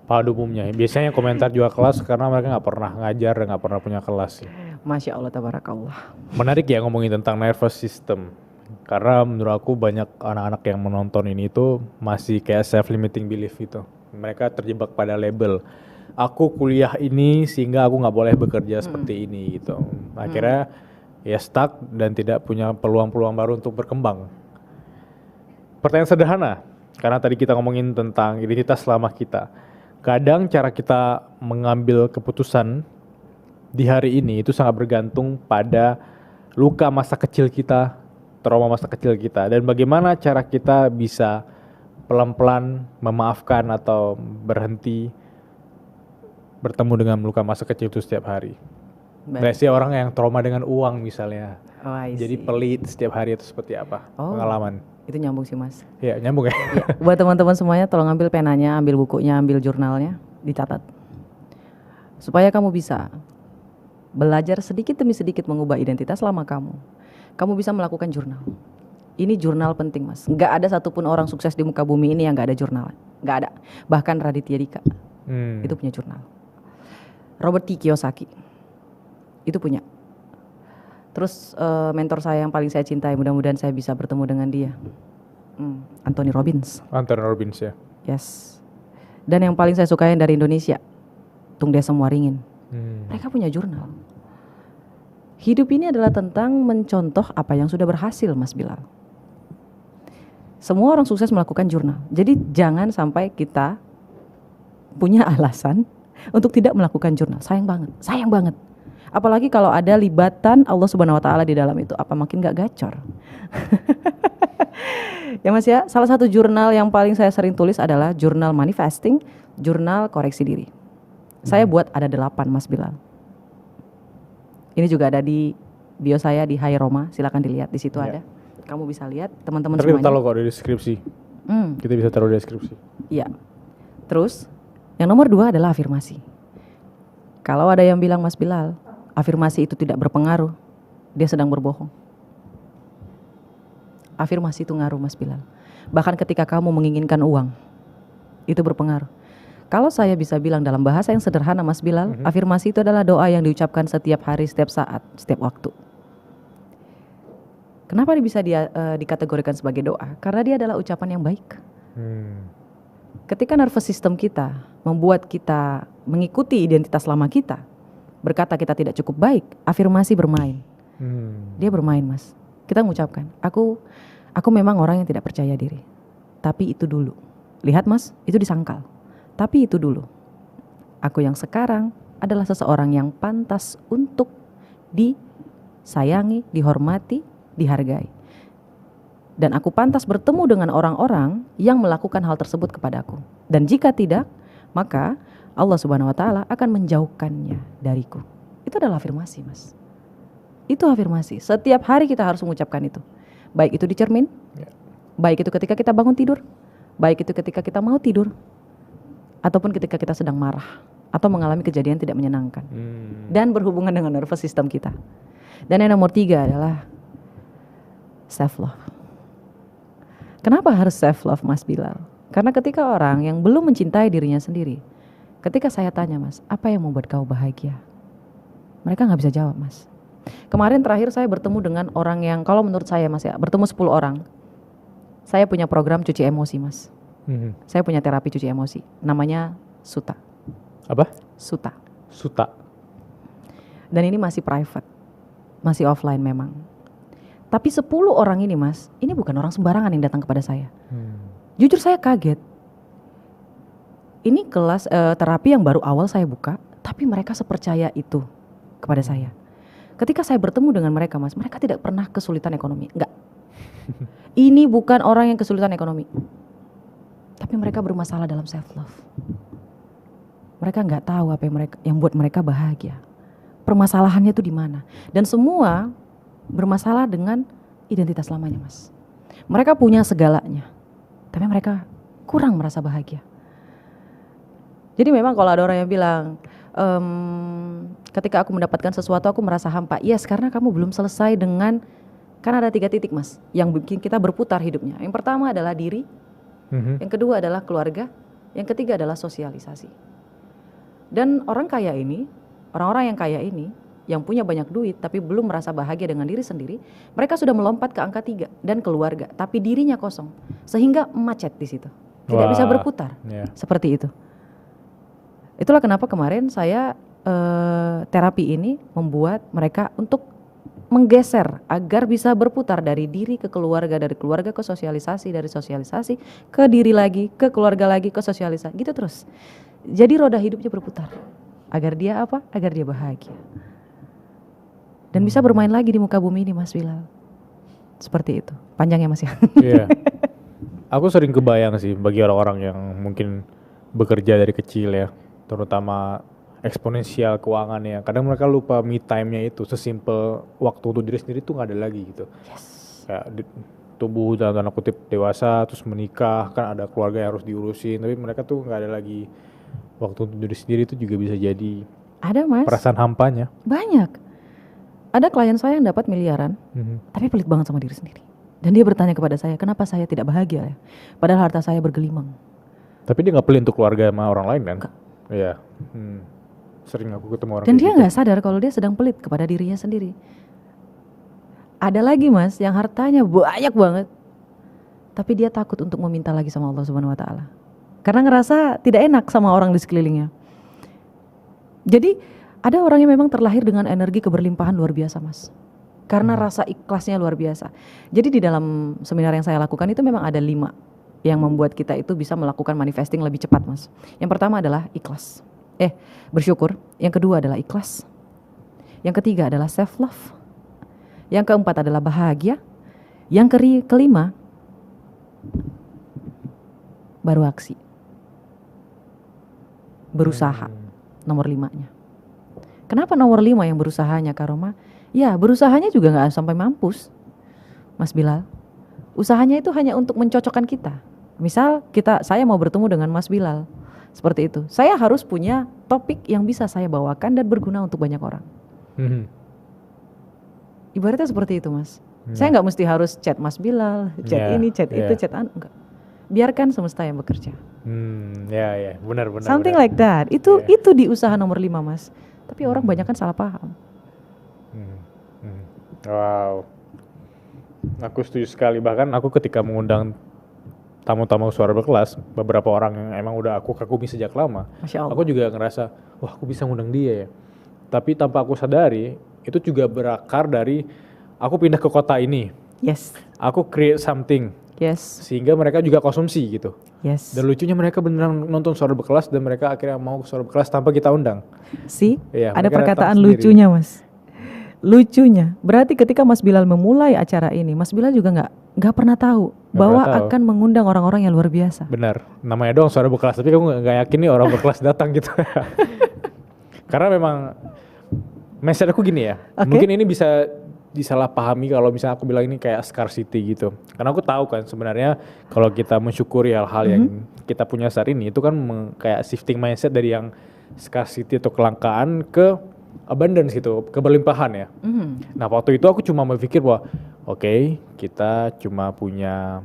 Pada umumnya, biasanya komentar jual kelas karena mereka nggak pernah ngajar dan nggak pernah punya kelas. Masya Allah, tabarakallah. Menarik ya ngomongin tentang nervous system. Karena menurut aku banyak anak-anak yang menonton ini tuh masih kayak self-limiting belief gitu. Mereka terjebak pada label. Aku kuliah ini sehingga aku nggak boleh bekerja seperti ini gitu. Akhirnya ya stuck dan tidak punya peluang-peluang baru untuk berkembang. Pertanyaan sederhana, karena tadi kita ngomongin tentang identitas lama kita. Kadang cara kita mengambil keputusan di hari ini itu sangat bergantung pada luka masa kecil kita, trauma masa kecil kita, dan bagaimana cara kita bisa pelan-pelan memaafkan atau berhenti bertemu dengan luka masa kecil itu setiap hari. Biasanya orang yang trauma dengan uang misalnya, jadi pelit setiap hari itu seperti apa pengalaman? Itu nyambung sih Mas. Iya nyambung ya. Buat teman-teman semuanya tolong ambil penanya, ambil bukunya, ambil jurnalnya, dicatat. Supaya kamu bisa belajar sedikit demi sedikit mengubah identitas lama kamu. Kamu bisa melakukan jurnal. Ini jurnal penting Mas. Nggak ada satupun orang sukses di muka bumi ini yang nggak ada jurnal. Nggak ada. Bahkan Raditya Dika itu punya jurnal. Robert T. Kiyosaki itu punya. Terus mentor saya yang paling saya cintai, mudah-mudahan saya bisa bertemu dengan dia, Anthony Robbins. Anthony Robbins ya. Yes. Dan yang paling saya sukai dari Indonesia, Tung Desem Waringin. Mereka punya jurnal. Hidup ini adalah tentang mencontoh apa yang sudah berhasil Mas Bilal. Semua orang sukses melakukan jurnal. Jadi jangan sampai kita punya alasan untuk tidak melakukan jurnal. Sayang banget, sayang banget. Apalagi kalau ada libatan Allah Subhanahu wa taala di dalam itu, apa makin gak gacor. Ya Mas ya, salah satu jurnal yang paling saya sering tulis adalah jurnal manifesting, jurnal koreksi diri. Saya buat ada 8 Mas Bilal. Ini juga ada di bio saya di Hai Roma, silakan dilihat di situ ada. Kamu bisa lihat teman-teman semuanya. Kita taruh kok di deskripsi. Kita bisa taruh di deskripsi. Iya. Terus yang nomor 2 adalah afirmasi. Kalau ada yang bilang Mas Bilal, afirmasi itu tidak berpengaruh, dia sedang berbohong. Afirmasi itu ngaruh Mas Bilal. Bahkan ketika kamu menginginkan uang, itu berpengaruh. Kalau saya bisa bilang dalam bahasa yang sederhana Mas Bilal, afirmasi itu adalah doa yang diucapkan setiap hari, setiap saat, setiap waktu. Kenapa dia bisa dikategorikan sebagai doa? Karena dia adalah ucapan yang baik. Ketika nervous system kita membuat kita mengikuti identitas lama kita, berkata kita tidak cukup baik, afirmasi bermain. Dia bermain, Mas. Kita mengucapkan, aku memang orang yang tidak percaya diri. Tapi itu dulu. Lihat, Mas, itu disangkal. Tapi itu dulu. Aku yang sekarang adalah seseorang yang pantas untuk disayangi, dihormati, dihargai. Dan aku pantas bertemu dengan orang-orang yang melakukan hal tersebut kepadaku. Dan jika tidak, maka Allah Subhanahu wa taala akan menjauhkannya dariku. Itu adalah afirmasi, Mas. Itu afirmasi. Setiap hari kita harus mengucapkan itu. Baik itu di cermin, baik itu ketika kita bangun tidur, baik itu ketika kita mau tidur, ataupun ketika kita sedang marah atau mengalami kejadian tidak menyenangkan. Dan berhubungan dengan nervous system kita. Dan yang nomor 3 adalah self love. Kenapa harus self love, Mas Bilal? Karena ketika orang yang belum mencintai dirinya sendiri, ketika saya tanya, Mas, apa yang membuat kau bahagia? Mereka gak bisa jawab, Mas. Kemarin terakhir saya bertemu dengan orang yang, kalau menurut saya, Mas, ya, bertemu 10 orang. Saya punya program cuci emosi, Mas. Saya punya terapi cuci emosi, namanya Suta. Apa? Suta. Suta. Dan ini masih private, masih offline memang. Tapi 10 orang ini, Mas, ini bukan orang sembarangan yang datang kepada saya. Jujur saya kaget. Ini kelas terapi yang baru awal saya buka, tapi mereka sepercaya itu kepada saya. Ketika saya bertemu dengan mereka, Mas, mereka tidak pernah kesulitan ekonomi. Enggak. Ini bukan orang yang kesulitan ekonomi. Tapi mereka bermasalah dalam self love. Mereka nggak tahu apa yang buat mereka bahagia. Permasalahannya itu di mana? Dan semua bermasalah dengan identitas lamanya, Mas. Mereka punya segalanya, tapi mereka kurang merasa bahagia. Jadi memang kalau ada orang yang bilang, ketika aku mendapatkan sesuatu aku merasa hampa. Yes, karena kamu belum selesai dengan, kan ada 3 titik, Mas, yang bikin kita berputar hidupnya. Yang pertama adalah diri, yang kedua adalah keluarga, yang ketiga adalah sosialisasi. Dan orang-orang yang kaya ini, yang punya banyak duit tapi belum merasa bahagia dengan diri sendiri, mereka sudah melompat ke angka 3 dan keluarga, tapi dirinya kosong, sehingga macet di situ, tidak bisa berputar, seperti itu. Itulah kenapa kemarin saya terapi ini membuat mereka untuk menggeser agar bisa berputar dari diri ke keluarga, dari keluarga ke sosialisasi, dari sosialisasi ke diri lagi, ke keluarga lagi, ke sosialisasi, gitu terus. Jadi roda hidupnya berputar, agar dia apa? Agar dia bahagia. Dan bisa bermain lagi di muka bumi ini, Mas Bilal. Seperti itu. Panjang ya, Mas ya. Iya. Aku sering kebayang sih bagi orang-orang yang mungkin bekerja dari kecil ya, terutama eksponensial keuangannya. Kadang mereka lupa me time-nya itu, sesimpel waktu untuk diri sendiri tuh nggak ada lagi gitu. Yes. Kayak tubuh dalam tanda kutip dewasa, terus menikah, kan ada keluarga yang harus diurusin, tapi mereka tuh nggak ada lagi waktu untuk diri sendiri. Itu juga bisa jadi ada, Mas, perasaan hampanya. banyak. Ada klien saya yang dapat miliaran, tapi pelit banget sama diri sendiri. Dan dia bertanya kepada saya, kenapa saya tidak bahagia ya? Padahal harta saya bergelimang. Tapi dia nggak pelit untuk keluarga sama orang lain kan? Iya. Sering aku ketemu orang. Dan dia nggak sadar kalau dia sedang pelit kepada dirinya sendiri. Ada lagi, Mas, yang hartanya banyak banget, tapi dia takut untuk meminta lagi sama Allah Subhanahu Wa Taala, karena ngerasa tidak enak sama orang di sekelilingnya. Jadi ada orang yang memang terlahir dengan energi keberlimpahan luar biasa, Mas, karena rasa ikhlasnya luar biasa. Jadi di dalam seminar yang saya lakukan itu memang ada 5 yang membuat kita itu bisa melakukan manifesting lebih cepat, Mas. Yang pertama adalah ikhlas, bersyukur. Yang kedua adalah ikhlas. Yang ketiga adalah self love. Yang keempat adalah bahagia. Yang kelima baru aksi, berusaha. Nomor 5-nya. Kenapa nomor 5 yang berusahanya, Kak Roma? Ya, berusahanya juga gak sampai mampus, Mas Bilal. Usahanya itu hanya untuk mencocokkan kita. Misal saya mau bertemu dengan Mas Bilal, seperti itu. Saya harus punya topik yang bisa saya bawakan dan berguna untuk banyak orang. Ibaratnya seperti itu, Mas. Saya gak mesti harus chat Mas Bilal, chat ini, chat itu, chat enggak. Biarkan semesta yang bekerja. Benar. Something like that. Itu di usaha nomor 5, Mas. Tapi orang banyak kan salah paham. Wow. Aku setuju sekali. Bahkan aku ketika mengundang tamu-tamu suara berkelas, beberapa orang yang emang udah aku kagumi sejak lama, Masya Allah. aku juga ngerasa, wah aku bisa ngundang dia ya. Tapi tanpa aku sadari, itu juga berakar dari aku pindah ke kota ini, Yes, aku create something, yes, sehingga mereka juga konsumsi gitu. yes. Dan lucunya mereka beneran nonton suara berkelas dan mereka akhirnya mau ke suara berkelas tanpa kita undang. See, Iya, ada mereka perkataan datang sendiri. lucunya Mas. Lucunya, berarti ketika Mas Bilal memulai acara ini, Mas Bilal juga nggak pernah tahu bahwa pernah tahu. akan mengundang orang-orang yang luar biasa. Benar, namanya doang suara berkelas, tapi kamu nggak yakin nih orang berkelas datang gitu. Karena memang message aku gini ya, Oke. mungkin ini bisa disalahpahami kalau misalnya aku bilang ini kayak scarcity gitu. Karena aku tahu kan sebenarnya kalau kita mensyukuri hal-hal yang kita punya saat ini itu kan kayak shifting mindset dari yang scarcity atau kelangkaan ke abundance gitu, keberlimpahan ya. Nah waktu itu aku cuma berpikir bahwa oke, kita cuma punya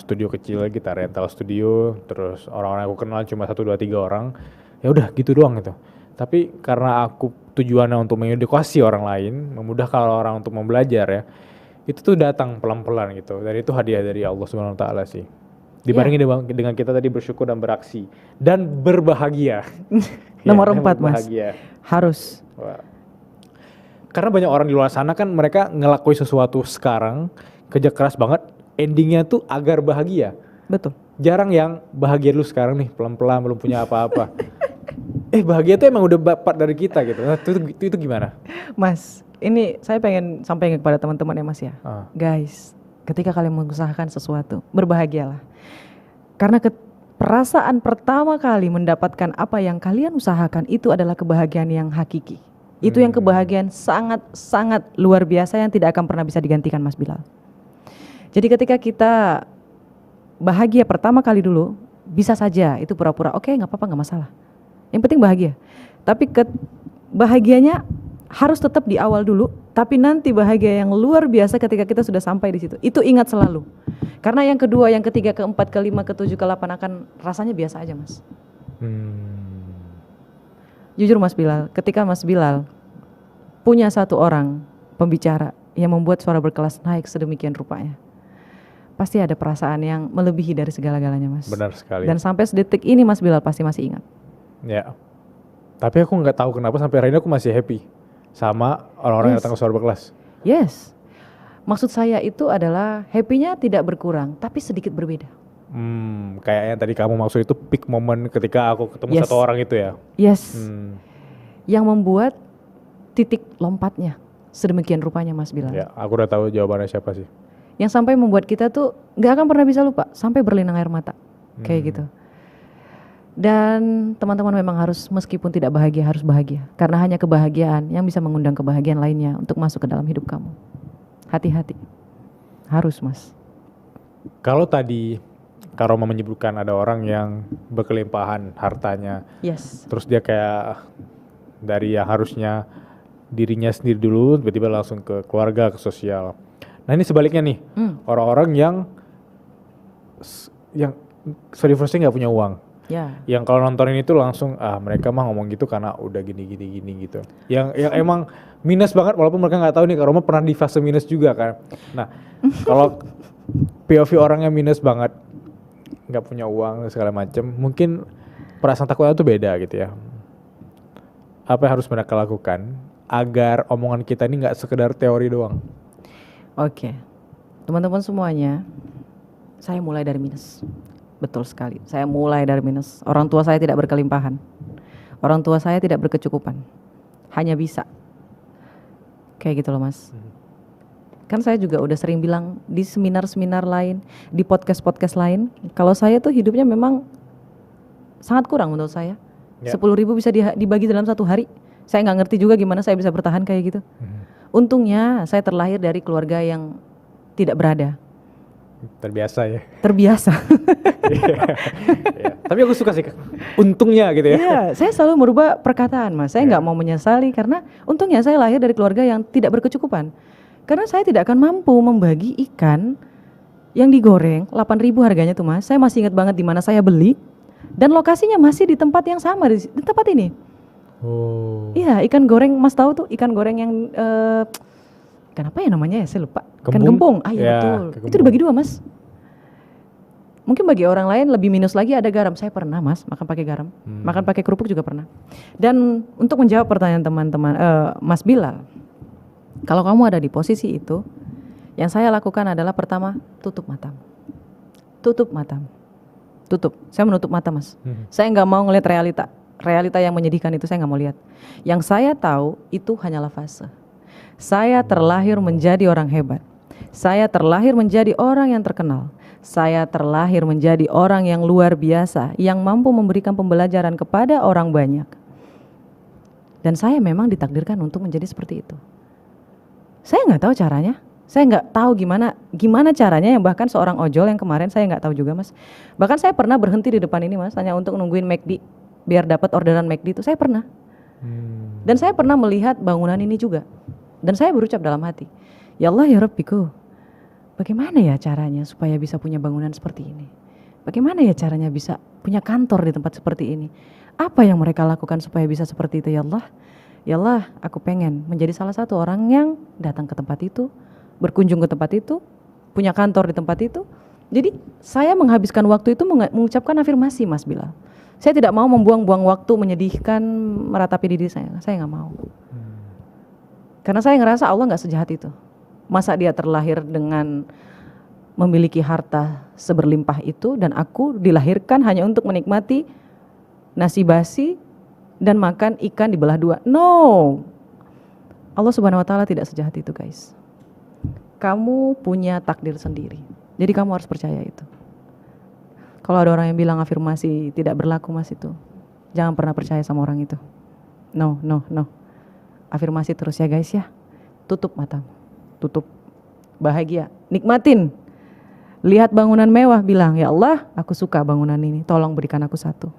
studio kecil, kita rental studio, terus orang-orang yang aku kenal cuma 1, 2, 3 orang, ya udah gitu doang gitu. Tapi karena aku tujuannya untuk mengedukasi orang lain, memudahkan orang untuk membelajar ya, itu tuh datang pelan-pelan gitu. Dan itu hadiah dari Allah Subhanahu Wa Taala sih. Dibandingin dengan kita tadi bersyukur dan beraksi dan berbahagia. Nomor Ya, 4 Mas, berbahagia. harus. Wah. Karena banyak orang di luar sana kan mereka ngelakuin sesuatu sekarang, kerja keras banget, endingnya tuh agar bahagia. Betul. Jarang yang bahagia dulu sekarang nih, pelan-pelan belum punya apa-apa. Bahagia tuh emang udah bapak dari kita gitu. Nah, itu gimana? Mas, ini saya pengen sampaikan kepada teman-teman ya Mas ya. Guys, ketika kalian mengusahakan sesuatu, berbahagialah. Karena perasaan pertama kali mendapatkan apa yang kalian usahakan itu adalah kebahagiaan yang hakiki. Itu yang kebahagiaan sangat-sangat luar biasa yang tidak akan pernah bisa digantikan Mas Bilal. Jadi ketika kita bahagia pertama kali dulu, bisa saja itu pura-pura, oke, nggak apa-apa, nggak masalah. Yang penting bahagia. Tapi bahagianya harus tetap di awal dulu, tapi nanti bahagia yang luar biasa ketika kita sudah sampai di situ. Itu ingat selalu. Karena yang kedua, yang ketiga, keempat, kelima, ketujuh, ke-8 akan rasanya biasa aja Mas. Jujur Mas Bilal, ketika Mas Bilal punya satu orang pembicara yang membuat suara berkelas naik sedemikian rupanya, pasti ada perasaan yang melebihi dari segala-galanya Mas. Benar sekali. Dan sampai sedetik ini Mas Bilal pasti masih ingat. Ya. Tapi aku nggak tahu kenapa sampai hari ini aku masih happy sama orang-orang yang datang ke suara berkelas. Yes. Maksud saya itu adalah happy-nya tidak berkurang, tapi sedikit berbeda. Kayak yang tadi kamu maksud itu peak moment ketika aku ketemu satu orang itu ya. Yes. Yang membuat titik lompatnya sedemikian rupanya Mas Bilal. Ya, aku udah tahu jawabannya siapa sih. Yang sampai membuat kita tuh nggak akan pernah bisa lupa, sampai berlinang air mata, kayak gitu. Dan teman-teman memang harus, meskipun tidak bahagia, harus bahagia. Karena hanya kebahagiaan yang bisa mengundang kebahagiaan lainnya untuk masuk ke dalam hidup kamu. Hati-hati, harus Mas. Kalau tadi Kak Roma menyebutkan ada orang yang berkelimpahan hartanya, Yes. terus dia kayak dari yang harusnya dirinya sendiri dulu, tiba-tiba langsung ke keluarga, ke sosial. Nah ini sebaliknya nih, orang-orang yang sorry first nggak punya uang. Ya. Yang kalau nontonin itu langsung mereka mah ngomong gitu karena udah gini gitu. Yang emang minus banget walaupun mereka nggak tahu nih Kak Roma pernah di fase minus juga kan. Nah kalau POV orang yang minus banget, nggak punya uang segala macem, mungkin perasaan takutnya tuh beda gitu ya. Apa yang harus mereka lakukan agar omongan kita ini nggak sekedar teori doang? Oke, teman-teman semuanya, saya mulai dari minus. Betul sekali, saya mulai dari minus. Orang tua saya tidak berkelimpahan. Orang tua saya tidak berkecukupan. Hanya bisa. Kayak gitu loh Mas. Kan saya juga udah sering bilang di seminar-seminar lain, di podcast-podcast lain, kalau saya tuh hidupnya memang sangat kurang menurut saya. 10.000 bisa dibagi dalam satu hari. Saya nggak ngerti juga gimana saya bisa bertahan kayak gitu. Untungnya saya terlahir dari keluarga yang tidak berada. Terbiasa ya. Terbiasa. Ya. Tapi aku suka sih untungnya gitu ya. Iya, saya selalu merubah perkataan Mas. Saya nggak mau menyesali karena untungnya saya lahir dari keluarga yang tidak berkecukupan. Karena saya tidak akan mampu membagi ikan yang digoreng 8.000 harganya tuh Mas. Saya masih ingat banget di mana saya beli dan lokasinya masih di tempat yang sama di tempat ini. Oh. Iya, ikan goreng Mas tahu tuh ikan goreng yang ikan apa ya namanya ya, saya lupa. Ikan Gembung? gembung. Ah iya Ya, betul. ikan Itu gembung. dibagi dua mas. Mungkin bagi orang lain lebih minus lagi ada garam. Saya pernah mas makan pakai garam, makan pakai kerupuk juga pernah. Dan untuk menjawab pertanyaan teman-teman, Mas Bilal, kalau kamu ada di posisi itu, yang saya lakukan adalah pertama tutup matamu, tutup matamu, tutup. Saya menutup mata mas. Saya nggak mau ngelihat realita yang menyedihkan itu saya nggak mau lihat. Yang saya tahu itu hanyalah fase. Saya terlahir menjadi orang hebat. Saya terlahir menjadi orang yang terkenal. Saya terlahir menjadi orang yang luar biasa, yang mampu memberikan pembelajaran kepada orang banyak. Dan saya memang ditakdirkan untuk menjadi seperti itu. Saya nggak tahu caranya. Saya nggak tahu gimana caranya, yang bahkan seorang ojol yang kemarin saya nggak tahu juga mas. Bahkan saya pernah berhenti di depan ini mas, hanya untuk nungguin McD biar dapat orderan McD itu. Saya pernah. Dan saya pernah melihat bangunan ini juga. Dan saya berucap dalam hati, ya Allah ya Rabbiku, bagaimana ya caranya supaya bisa punya bangunan seperti ini? Bagaimana ya caranya bisa punya kantor di tempat seperti ini? Apa yang mereka lakukan supaya bisa seperti itu ya Allah? Ya Allah, aku pengen menjadi salah satu orang yang datang ke tempat itu, berkunjung ke tempat itu, punya kantor di tempat itu. Jadi saya menghabiskan waktu itu mengucapkan afirmasi Mas Bilal. Saya tidak mau membuang-buang waktu menyedihkan meratapi diri saya nggak mau. Karena saya ngerasa Allah nggak sejahat itu. Masa dia terlahir dengan memiliki harta seberlimpah itu dan aku dilahirkan hanya untuk menikmati nasi basi dan makan ikan dibelah dua. No. Allah Subhanahu wa taala tidak sejahat itu, guys. Kamu punya takdir sendiri. Jadi kamu harus percaya itu. Kalau ada orang yang bilang afirmasi tidak berlaku mas itu, jangan pernah percaya sama orang itu. No. Afirmasi terus ya guys ya. Tutup matamu. Tutup. Bahagia. Nikmatin. Lihat bangunan mewah, bilang, ya Allah aku suka bangunan ini, tolong berikan aku satu.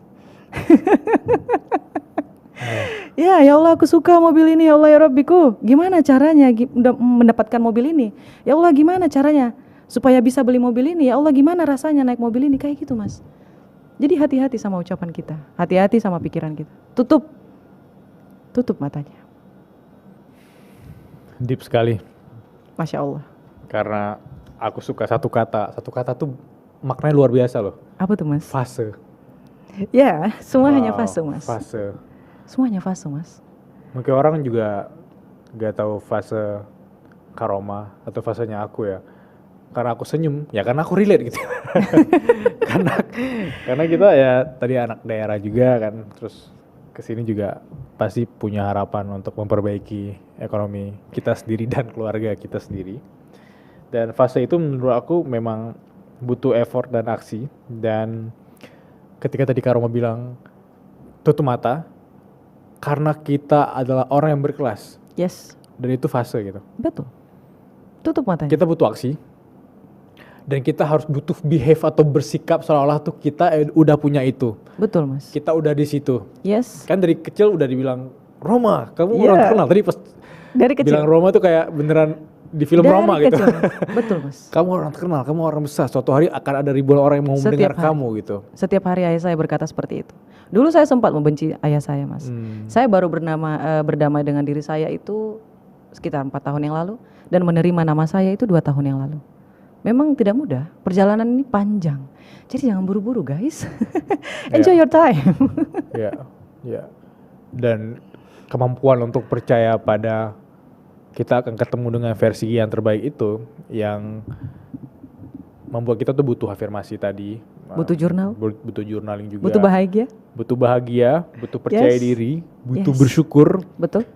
Ya Allah aku suka mobil ini, ya Allah ya Rabbiku, gimana caranya mendapatkan mobil ini? Ya Allah gimana caranya supaya bisa beli mobil ini? Ya Allah gimana rasanya naik mobil ini? Kayak gitu mas. Jadi hati-hati sama ucapan kita, hati-hati sama pikiran kita. Tutup matanya. Deep sekali. Masya Allah. Karena aku suka satu kata tuh maknanya luar biasa loh. Apa tuh mas? Fase. Ya semua hanya fase mas. Fase. Semuanya fase mas. Mungkin orang juga gak tahu fase Karoma atau fasenya aku ya. Karena aku senyum, ya karena aku relate gitu. karena kita ya tadi anak daerah juga kan, terus kesini juga pasti punya harapan untuk memperbaiki ekonomi kita sendiri dan keluarga kita sendiri. Dan fase itu menurut aku memang butuh effort dan aksi. Dan ketika tadi Karoma bilang tutup mata, karena kita adalah orang yang berkelas. Yes. Dan itu fase gitu. Betul. Tutup matanya. Kita butuh aksi. Dan kita harus butuh behave atau bersikap seolah-olah tuh kita udah punya itu. Betul mas. Kita udah di situ. Yes. Kan dari kecil udah dibilang Roma, kamu orang terkenal. Tadi pas dari kecil. bilang Roma tuh kayak beneran di film dari Roma kecil, gitu. Betul mas. Kamu orang terkenal, kamu orang besar. Suatu hari akan ada ribuan orang yang mau mendengar kamu gitu. Setiap hari ayah saya berkata seperti itu. Dulu saya sempat membenci ayah saya mas. Saya baru berdamai dengan diri saya itu sekitar 4 tahun yang lalu. Dan menerima nama saya itu 2 tahun yang lalu. Memang tidak mudah, perjalanan ini panjang. Jadi jangan buru-buru guys. Enjoy your time. Ya. Dan kemampuan untuk percaya pada kita akan ketemu dengan versi yang terbaik itu yang membuat kita tuh butuh afirmasi tadi. Butuh jurnal. Butuh journaling juga. Butuh bahagia. Butuh percaya diri, butuh bersyukur. Betul.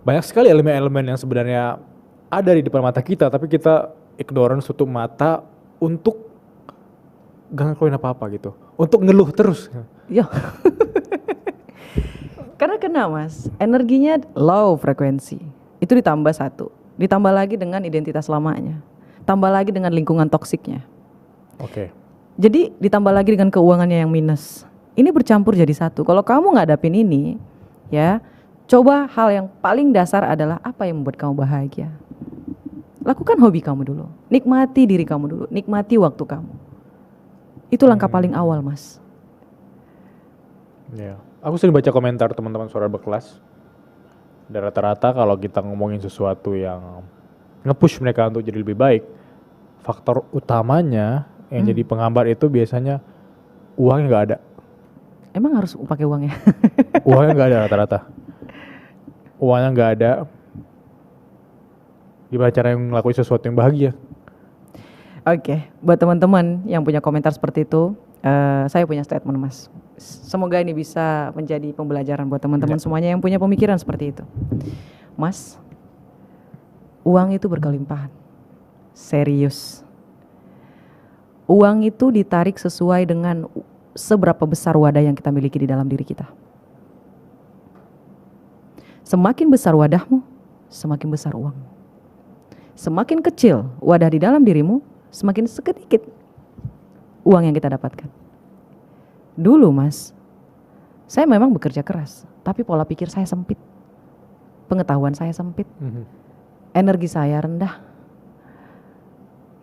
Banyak sekali elemen-elemen yang sebenarnya ada di depan mata kita, tapi kita ignorance, tutup mata untuk gak ngelakuin apa-apa gitu. Untuk ngeluh terus. Yo. Karena kena mas, energinya low frekuensi. Itu ditambah 1. Ditambah lagi dengan identitas lamanya. Tambah lagi dengan lingkungan toksiknya. Oke. Jadi ditambah lagi dengan keuangannya yang minus. Ini bercampur jadi satu. Kalau kamu ngadapin ini, ya, coba hal yang paling dasar adalah apa yang membuat kamu bahagia. Lakukan hobi kamu dulu. Nikmati diri kamu dulu. Nikmati waktu kamu. Itu langkah paling awal, Mas. Ya. Aku sering baca komentar teman-teman suara berkelas. Dan rata-rata kalau kita ngomongin sesuatu yang nge-push mereka untuk jadi lebih baik, faktor utamanya yang jadi penghambat itu biasanya uangnya nggak ada. Emang harus pakai uang ya? Uangnya nggak ada rata-rata. Uangnya nggak ada. Gimana cara ngelakuin sesuatu yang bahagia? Oke, buat teman-teman yang punya komentar seperti itu, saya punya statement Mas. Semoga ini bisa menjadi pembelajaran buat teman-teman semuanya yang punya pemikiran seperti itu. Mas, uang itu berkelimpahan. Serius. Uang itu ditarik sesuai dengan seberapa besar wadah yang kita miliki di dalam diri kita. Semakin besar wadahmu, semakin besar uangmu. Semakin kecil wadah di dalam dirimu, semakin sedikit uang yang kita dapatkan. Dulu Mas, saya memang bekerja keras, tapi pola pikir saya sempit. Pengetahuan saya sempit. Energi saya rendah.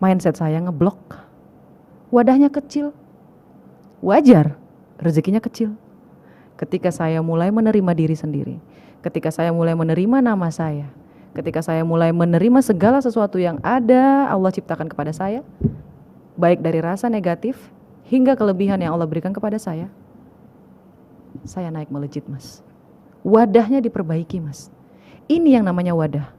Mindset saya ngeblok. Wadahnya kecil. Wajar, rezekinya kecil. Ketika saya mulai menerima diri sendiri, ketika saya mulai menerima nama saya, ketika saya mulai menerima segala sesuatu yang ada Allah ciptakan kepada saya, baik dari rasa negatif hingga kelebihan yang Allah berikan kepada saya naik melejit Mas. Wadahnya diperbaiki Mas. Ini yang namanya wadah.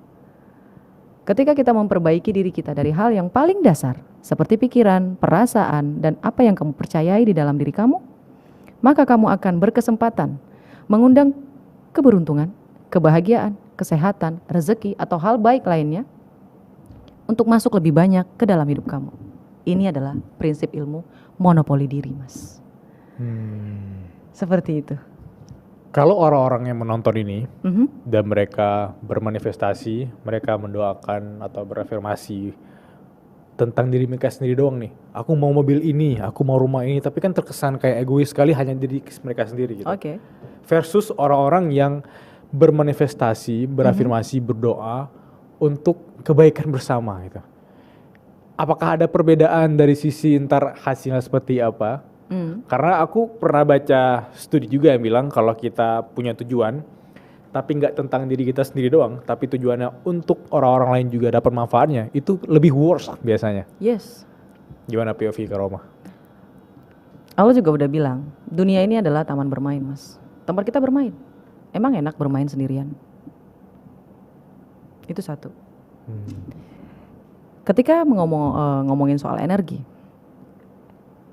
Ketika kita memperbaiki diri kita dari hal yang paling dasar, seperti pikiran, perasaan, dan apa yang kamu percayai di dalam diri kamu, maka kamu akan berkesempatan mengundang keberuntungan, kebahagiaan, kesehatan, rezeki, atau hal baik lainnya untuk masuk lebih banyak ke dalam hidup kamu. Ini adalah prinsip ilmu monopoli diri Mas. Seperti itu. Kalau orang-orang yang menonton ini dan mereka bermanifestasi, mereka mendoakan atau berafirmasi tentang diri mereka sendiri doang nih. Aku mau mobil ini, aku mau rumah ini, tapi kan terkesan kayak egois sekali hanya diri mereka sendiri gitu. Oke. Versus orang-orang yang bermanifestasi, berafirmasi, berdoa untuk kebaikan bersama gitu. Apakah ada perbedaan dari sisi ntar hasilnya seperti apa? Karena aku pernah baca studi juga yang bilang kalau kita punya tujuan, tapi nggak tentang diri kita sendiri doang, tapi tujuannya untuk orang-orang lain juga dapat manfaatnya, itu lebih worse biasanya. Yes. Gimana POV Kak Roma? Allah juga udah bilang, dunia ini adalah taman bermain Mas. Tempat kita bermain. Emang enak bermain sendirian? Itu satu. Ketika ngomongin soal energi,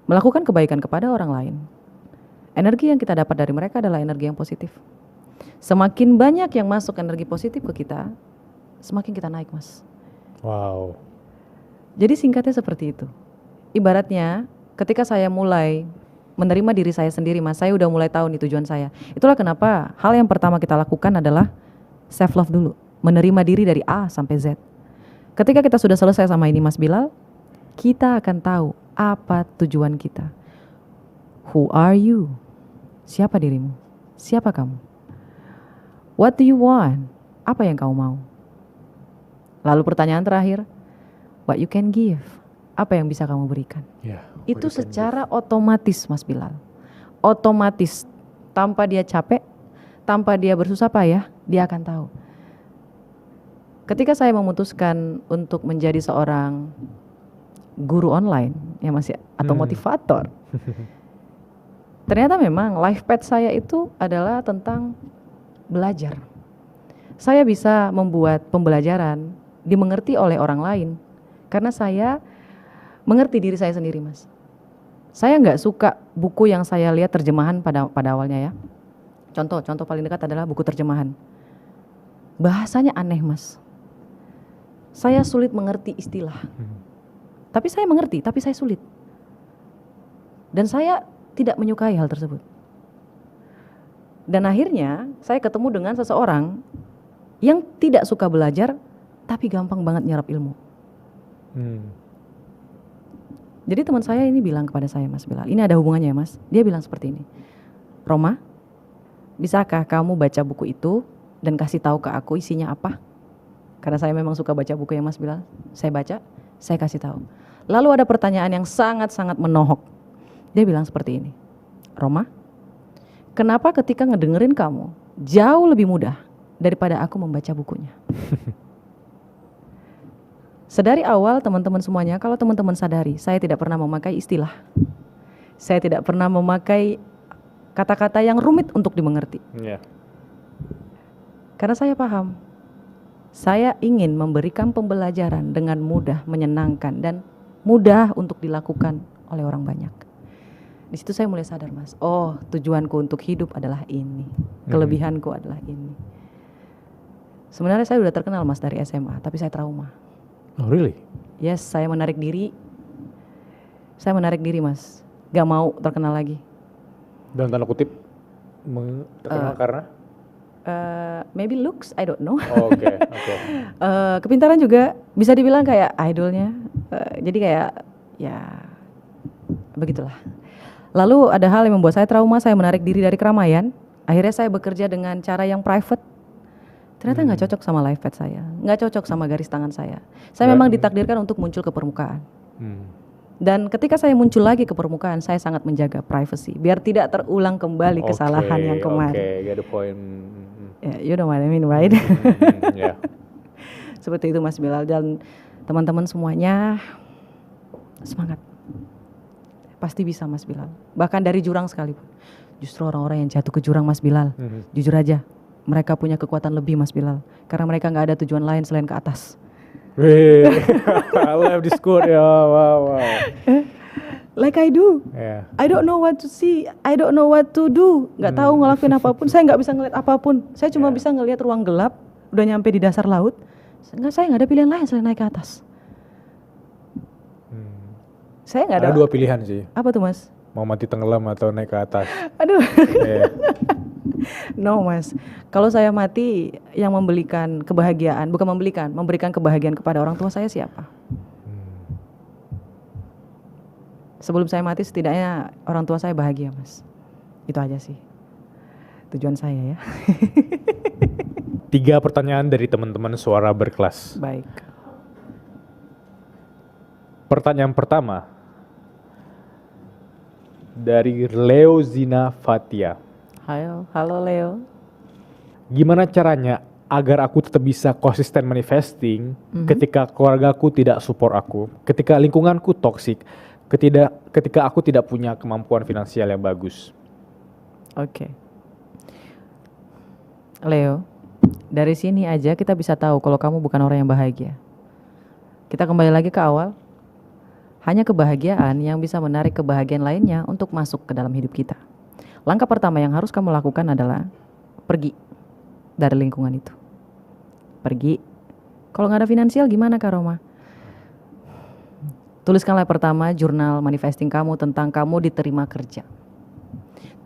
melakukan kebaikan kepada orang lain, energi yang kita dapat dari mereka adalah energi yang positif. Semakin banyak yang masuk energi positif ke kita, semakin kita naik Mas. Wow. Jadi singkatnya seperti itu. Ibaratnya ketika saya mulai menerima diri saya sendiri Mas, saya udah mulai tahu nih tujuan saya. Itulah kenapa hal yang pertama kita lakukan adalah self love dulu. Menerima diri dari A sampai Z. Ketika kita sudah selesai sama ini Mas Bilal, kita akan tahu apa tujuan kita. Who are you? Siapa dirimu? Siapa kamu? What do you want? Apa yang kamu mau? Lalu pertanyaan terakhir, what you can give? Apa yang bisa kamu berikan? Itu secara otomatis Mas Bilal. Otomatis, tanpa dia capek, tanpa dia bersusah payah, dia akan tahu. Ketika saya memutuskan untuk menjadi seorang guru online ya Mas ya, atau motivator, ternyata memang life path saya itu adalah tentang belajar. Saya bisa membuat pembelajaran dimengerti oleh orang lain karena saya mengerti diri saya sendiri Mas. Saya nggak suka buku yang saya lihat terjemahan pada awalnya ya. Contoh paling dekat adalah buku terjemahan. Bahasanya aneh Mas. Saya sulit mengerti istilah. Tapi saya mengerti, tapi saya sulit. Dan saya tidak menyukai hal tersebut. Dan akhirnya saya ketemu dengan seseorang yang tidak suka belajar, tapi gampang banget nyerap ilmu. Jadi teman saya ini bilang kepada saya Mas Bilal, ini ada hubungannya ya Mas. Dia bilang seperti ini, Roma, bisakah kamu baca buku itu dan kasih tahu ke aku isinya apa? Karena saya memang suka baca buku ya Mas Bilal. Saya baca, saya kasih tahu. Lalu ada pertanyaan yang sangat-sangat menohok. Dia bilang seperti ini, Roma, kenapa ketika ngedengerin kamu jauh lebih mudah daripada aku membaca bukunya? Sedari awal teman-teman semuanya, kalau teman-teman sadari, saya tidak pernah memakai istilah. Saya tidak pernah memakai kata-kata yang rumit untuk dimengerti. Iya. Karena saya paham, saya ingin memberikan pembelajaran dengan mudah, menyenangkan, dan mudah untuk dilakukan oleh orang banyak. Di situ saya mulai sadar, Mas. Oh, tujuanku untuk hidup adalah ini. Kelebihanku adalah ini. Sebenarnya saya sudah terkenal, Mas, dari SMA, tapi saya trauma. Oh really? Yes, saya menarik diri. Saya menarik diri, Mas. Gak mau terkenal lagi. Dalam tanda kutip terkenal karena? Maybe looks, I don't know. Oke. Kepintaran juga bisa dibilang kayak idolnya. Jadi kayak ya begitulah. Lalu ada hal yang membuat saya trauma, saya menarik diri dari keramaian. Akhirnya saya bekerja dengan cara yang private. Ternyata nggak cocok sama live pad saya, nggak cocok sama garis tangan saya. Saya memang ditakdirkan untuk muncul ke permukaan. Dan ketika saya muncul lagi ke permukaan, saya sangat menjaga privacy biar tidak terulang kembali kesalahan yang kemarin. Oke, get the point. Yeah, you know what I mean, right? Yeah. Seperti itu, Mas Bilal, dan teman-teman semuanya semangat. Pasti bisa, Mas Bilal. Bahkan dari jurang sekalipun. Justru orang-orang yang jatuh ke jurang, Mas Bilal, jujur aja, mereka punya kekuatan lebih, Mas Bilal, karena mereka nggak ada tujuan lain selain ke atas. I love this quote ya, wow. Like I do. Yeah. I don't know what to see, I don't know what to do. Nggak tahu ngelakuin apapun, saya nggak bisa ngeliat apapun. Saya cuma bisa ngeliat ruang gelap, udah nyampe di dasar laut. Saya nggak ada pilihan lain selain naik ke atas. Saya nggak ada. Ada dua pilihan sih. Apa tuh, Mas? Mau mati tenggelam atau naik ke atas. Aduh. Yeah. No, Mas. Kalau saya mati, yang memberikan kebahagiaan, bukan memberikan kebahagiaan kepada orang tua saya siapa? Sebelum saya mati setidaknya orang tua saya bahagia, Mas. Itu aja sih tujuan saya ya. 3 pertanyaan dari teman-teman suara berkelas. Baik. Pertanyaan pertama dari Leo Zina Fatia. Halo Leo. Gimana caranya agar aku tetap bisa konsisten manifesting ketika keluargaku tidak support aku, ketika lingkunganku toksik, ketika aku tidak punya kemampuan finansial yang bagus? Oke. Leo, dari sini aja kita bisa tahu kalau kamu bukan orang yang bahagia. Kita kembali lagi ke awal. Hanya kebahagiaan yang bisa menarik kebahagiaan lainnya untuk masuk ke dalam hidup kita. Langkah pertama yang harus kamu lakukan adalah pergi dari lingkungan itu. Pergi. Kalau nggak ada finansial gimana, Kak Roma? Tuliskanlah pertama jurnal manifesting kamu tentang kamu diterima kerja.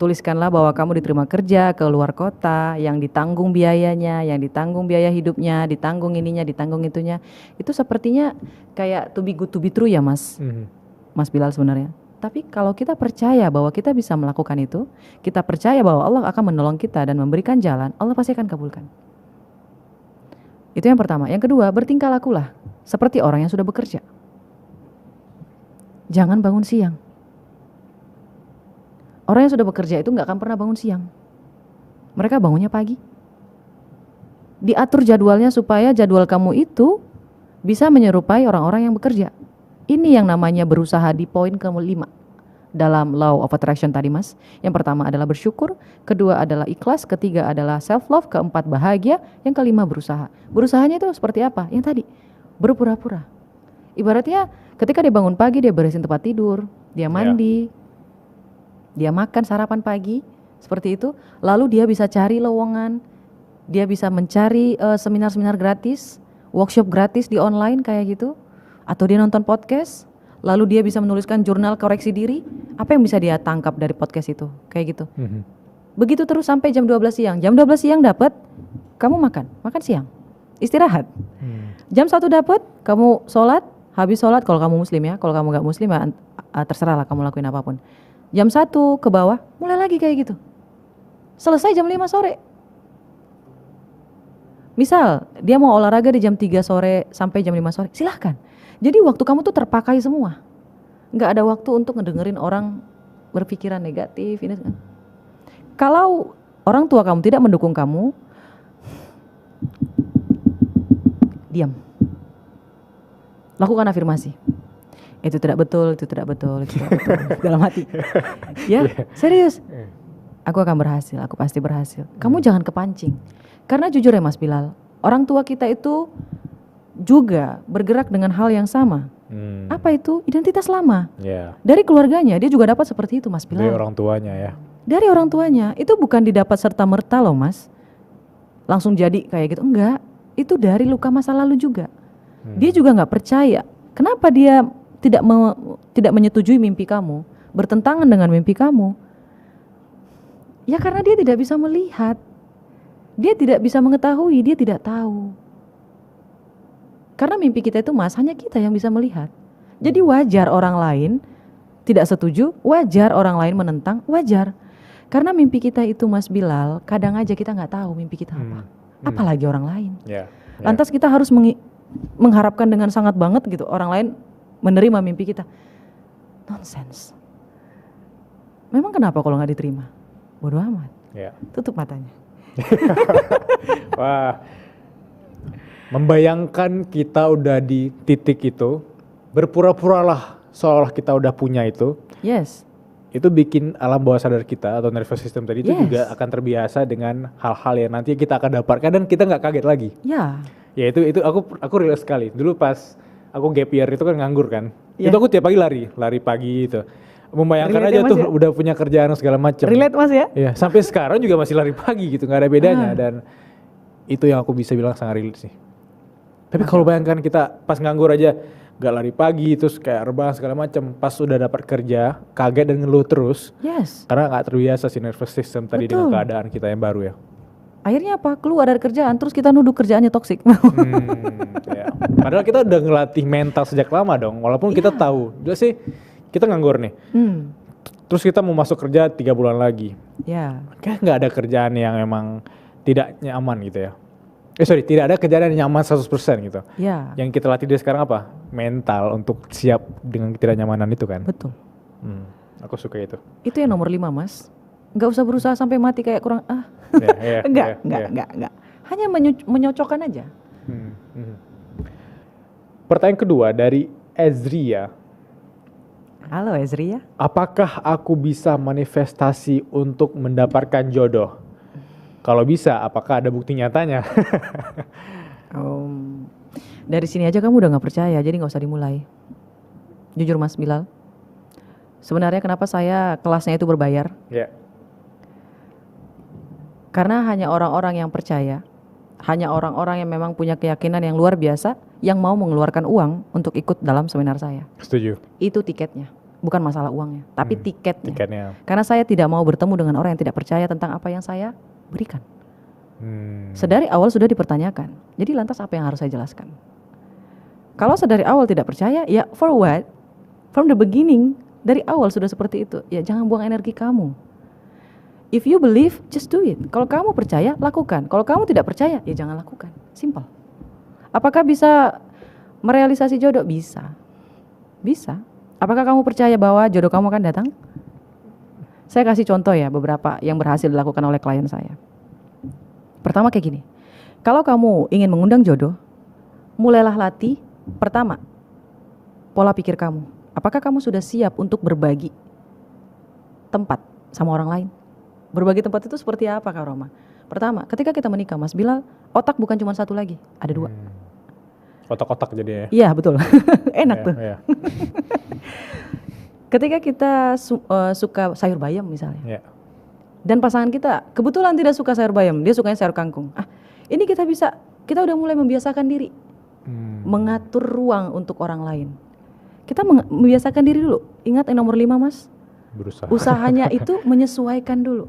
Tuliskanlah bahwa kamu diterima kerja ke luar kota, yang ditanggung biayanya, yang ditanggung biaya hidupnya, ditanggung ininya, ditanggung itunya. Itu sepertinya kayak to be good to be true ya, Mas. Mas Bilal sebenarnya. Tapi kalau kita percaya bahwa kita bisa melakukan itu, kita percaya bahwa Allah akan menolong kita dan memberikan jalan, Allah pasti akan kabulkan. Itu yang pertama. Yang kedua, bertingkah lakulah seperti orang yang sudah bekerja. Jangan bangun siang. Orang yang sudah bekerja itu nggak akan pernah bangun siang. Mereka bangunnya pagi. Diatur jadwalnya supaya jadwal kamu itu bisa menyerupai orang-orang yang bekerja. Ini yang namanya berusaha di poin ke-5 dalam law of attraction tadi, Mas. Yang pertama adalah bersyukur, kedua adalah ikhlas, ketiga adalah self love, keempat bahagia, yang kelima berusaha. Berusahanya itu seperti apa? Yang tadi, berpura-pura. Ibaratnya ketika dia bangun pagi, dia beresin tempat tidur, dia mandi, dia makan sarapan pagi, seperti itu. Lalu dia bisa cari lowongan, dia bisa mencari seminar-seminar gratis, workshop gratis di online kayak gitu. Atau dia nonton podcast, lalu dia bisa menuliskan jurnal koreksi diri. Apa yang bisa dia tangkap dari podcast itu, kayak gitu. Begitu terus sampai jam 12 siang. Jam 12 siang dapat, kamu makan siang, istirahat. Jam 1 dapat, kamu sholat, habis sholat kalau kamu muslim ya. Kalau kamu gak muslim ya terserah lah kamu lakuin apapun. Jam 1 ke bawah, mulai lagi kayak gitu. Selesai jam 5 sore. Misal, dia mau olahraga di jam 3 sore sampai jam 5 sore, silahkan. Jadi waktu kamu tuh terpakai semua. Nggak ada waktu untuk ngedengerin orang berpikiran negatif. Kalau orang tua kamu tidak mendukung kamu, diam. Lakukan afirmasi. Itu tidak betul, itu tidak betul, itu tidak betul. Dalam hati. Ya, serius. Aku akan berhasil, aku pasti berhasil. Kamu jangan kepancing. Karena jujur ya Mas Bilal, orang tua kita itu juga bergerak dengan hal yang sama. Apa itu? Identitas lama. Ya. Dari keluarganya dia juga dapat seperti itu Mas Bilal. Dari orang tuanya ya. Dari orang tuanya. Itu bukan didapat serta-merta loh Mas. Langsung jadi kayak gitu. Enggak. Itu dari luka masa lalu juga. Dia juga nggak percaya. Kenapa dia tidak menyetujui mimpi kamu, bertentangan dengan mimpi kamu? Ya karena dia tidak bisa melihat. Dia tidak bisa mengetahui, dia tidak tahu. Karena mimpi kita itu Mas, hanya kita yang bisa melihat. Jadi wajar orang lain tidak setuju, wajar orang lain menentang, wajar. Karena mimpi kita itu Mas Bilal, kadang aja kita nggak tahu mimpi kita apa. Apalagi orang lain. Lantas kita harus mengharapkan dengan sangat banget gitu orang lain menerima mimpi kita. Nonsense. Memang kenapa kalau nggak diterima? Bodoh amat. Tutup matanya. Wah, membayangkan kita udah di titik itu, berpura-puralah seolah kita udah punya itu. Yes. Itu bikin alam bawah sadar kita atau nervous system tadi itu juga akan terbiasa dengan hal-hal yang nanti kita akan dapatkan dan kita nggak kaget lagi. Ya itu aku relate sekali. Dulu pas aku gap year itu kan nganggur kan. Itu aku tiap pagi lari pagi itu. Membayangkan relate aja tuh udah punya kerjaan segala macam. Relate Mas ya? Iya, sampai sekarang juga masih lari pagi gitu, nggak ada bedanya dan itu yang aku bisa bilang sangat relate sih. Tapi kalau bayangkan kita pas nganggur aja gak lari pagi terus kayak rebahan segala macam, pas udah dapat kerja kaget dan ngeluh terus. Karena nggak terbiasa si nervous system tadi dengan keadaan kita yang baru ya. Akhirnya apa? Keluar dari kerjaan terus kita nuduh kerjaannya toksik. Ya. Padahal kita udah ngelatih mental sejak lama dong. Walaupun kita tahu, udah sih kita nganggur nih. Terus kita mau masuk kerja 3 bulan lagi. Kayak nggak ada kerjaan yang memang tidak nyaman gitu ya. Tidak ada kerjaan yang nyaman 100% gitu. Yang kita latih dari sekarang apa? Mental untuk siap dengan ketidaknyamanan itu kan. Betul. Aku suka itu. Itu yang nomor 5 Mas. Nggak usah berusaha sampai mati kayak kurang enggak. Hanya menyocokkan aja. Pertanyaan kedua dari Ezria. Halo Ezria. Apakah aku bisa manifestasi untuk mendapatkan jodoh? Kalau bisa, apakah ada bukti nyatanya? Dari sini aja kamu udah nggak percaya, jadi nggak usah dimulai. Jujur Mas Bilal. Sebenarnya kenapa saya kelasnya itu berbayar? Karena hanya orang-orang yang percaya, hanya orang-orang yang memang punya keyakinan yang luar biasa, yang mau mengeluarkan uang untuk ikut dalam seminar saya. Setuju. Itu tiketnya, bukan masalah uangnya, tapi tiketnya. Karena saya tidak mau bertemu dengan orang yang tidak percaya tentang apa yang saya berikan. Sedari awal sudah dipertanyakan. Jadi lantas apa yang harus saya jelaskan? Kalau sedari awal tidak percaya, ya for what? From the beginning, dari awal sudah seperti itu. Ya jangan buang energi kamu. If you believe, just do it. Kalau kamu percaya, lakukan. Kalau kamu tidak percaya, ya jangan lakukan. Simple. Apakah bisa merealisasi jodoh? Bisa. Bisa. Apakah kamu percaya bahwa jodoh kamu akan datang? Saya kasih contoh ya beberapa yang berhasil dilakukan oleh klien saya. Pertama kayak gini. Kalau kamu ingin mengundang jodoh, mulailah latih. Pertama, pola pikir kamu. Apakah kamu sudah siap untuk berbagi tempat sama orang lain? Berbagi tempat itu seperti apa Kak Roma? Pertama, ketika kita menikah Mas Bilal, otak bukan cuma satu lagi, ada 2. Otak-otak jadi ya? Iya betul, enak tuh. Ketika kita suka sayur bayam misalnya, dan pasangan kita kebetulan tidak suka sayur bayam, dia sukanya sayur kangkung. Ini kita udah mulai membiasakan diri, mengatur ruang untuk orang lain. Kita membiasakan diri dulu. Ingat yang nomor 5 Mas, berusaha. Usahanya itu menyesuaikan dulu.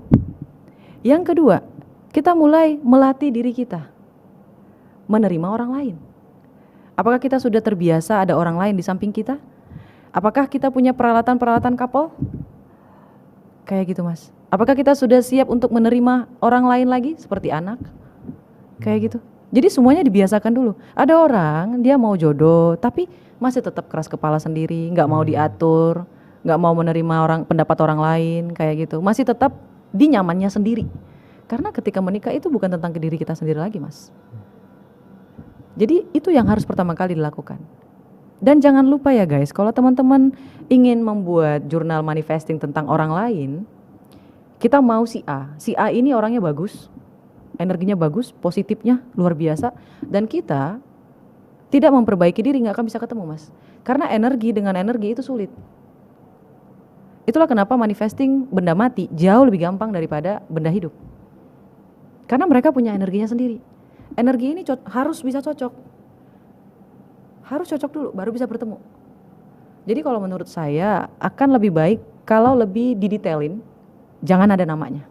Yang kedua, kita mulai melatih diri kita menerima orang lain. Apakah kita sudah terbiasa ada orang lain di samping kita? Apakah kita punya peralatan-peralatan couple? Kayak gitu Mas. Apakah kita sudah siap untuk menerima orang lain lagi seperti anak? Kayak gitu. Jadi semuanya dibiasakan dulu. Ada orang dia mau jodoh tapi masih tetap keras kepala sendiri, nggak mau diatur, nggak mau menerima pendapat orang lain kayak gitu. Masih tetap di nyamannya sendiri. Karena ketika menikah itu bukan tentang diri kita sendiri lagi Mas. Jadi itu yang harus pertama kali dilakukan. Dan jangan lupa ya guys, kalau teman-teman ingin membuat jurnal manifesting tentang orang lain, kita mau si A. Si A ini orangnya bagus, energinya bagus, positifnya luar biasa, dan kita tidak memperbaiki diri, nggak akan bisa ketemu mas. Karena energi dengan energi itu sulit. Itulah kenapa manifesting benda mati jauh lebih gampang daripada benda hidup. Karena mereka punya energinya sendiri. Energi ini harus bisa cocok. Harus cocok dulu, baru bisa bertemu. Jadi kalau menurut saya akan lebih baik kalau lebih didetailin, jangan ada namanya.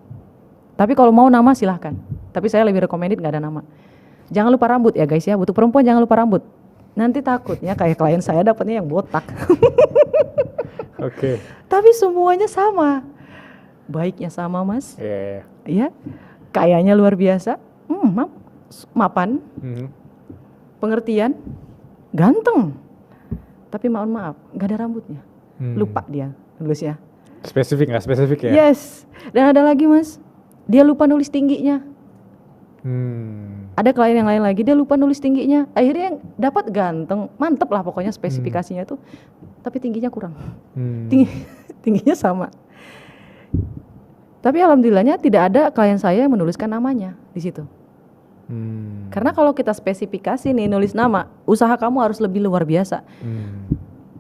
Tapi kalau mau nama silahkan. Tapi saya lebih recommended nggak ada nama. Jangan lupa rambut ya guys ya, butuh perempuan jangan lupa rambut. Nanti takutnya kayak klien saya dapatnya yang botak. Oke. Tapi semuanya sama. Baiknya sama mas. Iya. Ya, kayaknya luar biasa. Mapan. Pengertian. Ganteng. Tapi mohon maaf, nggak ada rambutnya. Lupa dia nulisnya. Spesifik nggak spesifik ya? Yes. Dan ada lagi mas, dia lupa nulis tingginya. Ada klien yang lain lagi, dia lupa nulis tingginya. Akhirnya yang dapat ganteng, mantep lah pokoknya spesifikasinya tuh. Tapi tingginya kurang. Tingginya sama. Tapi alhamdulillahnya tidak ada klien saya yang menuliskan namanya di situ. Karena kalau kita spesifikasi nih nulis nama, usaha kamu harus lebih luar biasa.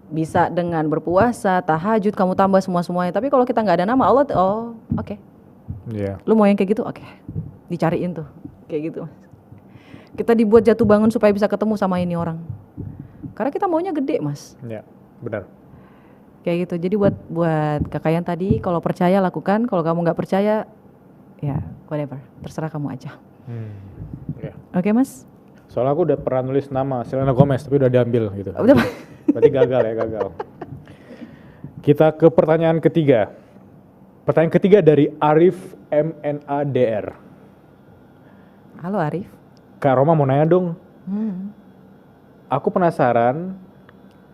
Bisa dengan berpuasa, tahajud, kamu tambah semua-semuanya. Tapi kalau kita nggak ada nama, Allah, oke. Yeah. Lu mau yang kayak gitu, oke. Dicariin tuh, kayak gitu. Kita dibuat jatuh bangun supaya bisa ketemu sama ini orang. Karena kita maunya gede mas. Ya, benar. Kayak gitu. Jadi buat kakak yang tadi, kalau percaya lakukan, kalau kamu nggak percaya, ya whatever, terserah kamu aja. Yeah. Oke mas. Soalnya aku udah pernah nulis nama Selena Gomez tapi udah diambil gitu. Udah. Berarti gagal ya, gagal. Kita ke pertanyaan ketiga. Pertanyaan ketiga dari Arif MNADR. Halo Arif. Kak Roma mau nanya dong. Aku penasaran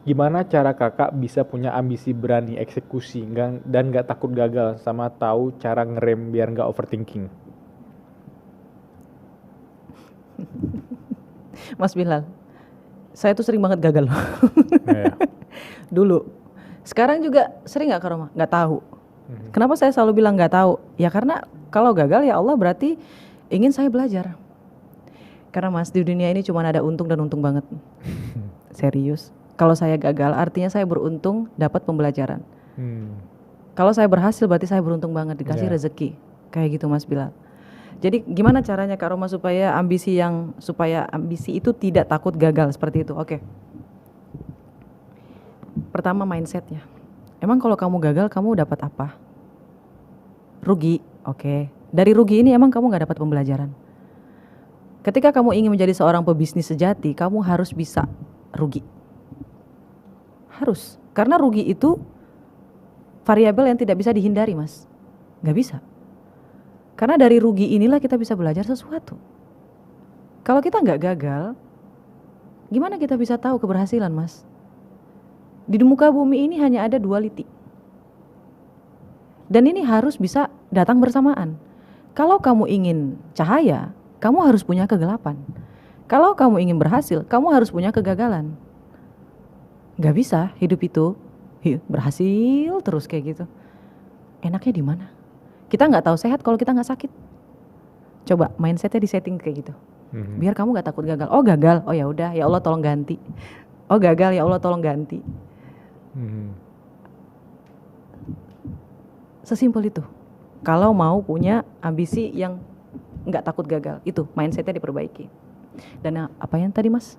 gimana cara kakak bisa punya ambisi berani eksekusi dan gak takut gagal sama tahu cara ngerem biar gak overthinking. Mas Bilal, saya tuh sering banget gagal. Yeah. Dulu. Sekarang juga sering gak Kak Roma? Gak tahu. Kenapa saya selalu bilang gak tahu? Ya karena kalau gagal ya Allah berarti ingin saya belajar. Karena mas di dunia ini cuma ada untung dan untung banget. Serius. Kalau saya gagal artinya saya beruntung dapat pembelajaran. Kalau saya berhasil berarti saya beruntung banget dikasih rezeki. Kayak gitu Mas Bilal. Jadi gimana caranya Kak Roma supaya ambisi itu tidak takut gagal seperti itu? Oke. Pertama mindsetnya. Emang kalau kamu gagal kamu dapat apa? Rugi. Oke. Dari rugi ini emang kamu gak dapat pembelajaran. Ketika kamu ingin menjadi seorang pebisnis sejati, kamu harus bisa rugi. Harus. Karena rugi itu variabel yang tidak bisa dihindari mas. Gak bisa. Karena dari rugi inilah kita bisa belajar sesuatu. Kalau kita gak gagal, gimana kita bisa tahu keberhasilan mas? Di muka bumi ini hanya ada duality. Dan ini harus bisa datang bersamaan. Kalau kamu ingin cahaya, kamu harus punya kegelapan. Kalau kamu ingin berhasil, kamu harus punya kegagalan. Gak bisa hidup itu berhasil terus kayak gitu. Enaknya di mana? Kita nggak tahu sehat kalau kita nggak sakit. Coba mindsetnya di setting kayak gitu. Biar kamu nggak takut gagal. Oh gagal, oh ya udah, ya Allah tolong ganti. Oh gagal, ya Allah tolong ganti. Sesimpel itu. Kalau mau punya ambisi yang nggak takut gagal, itu mindsetnya diperbaiki. Dan apa yang tadi mas?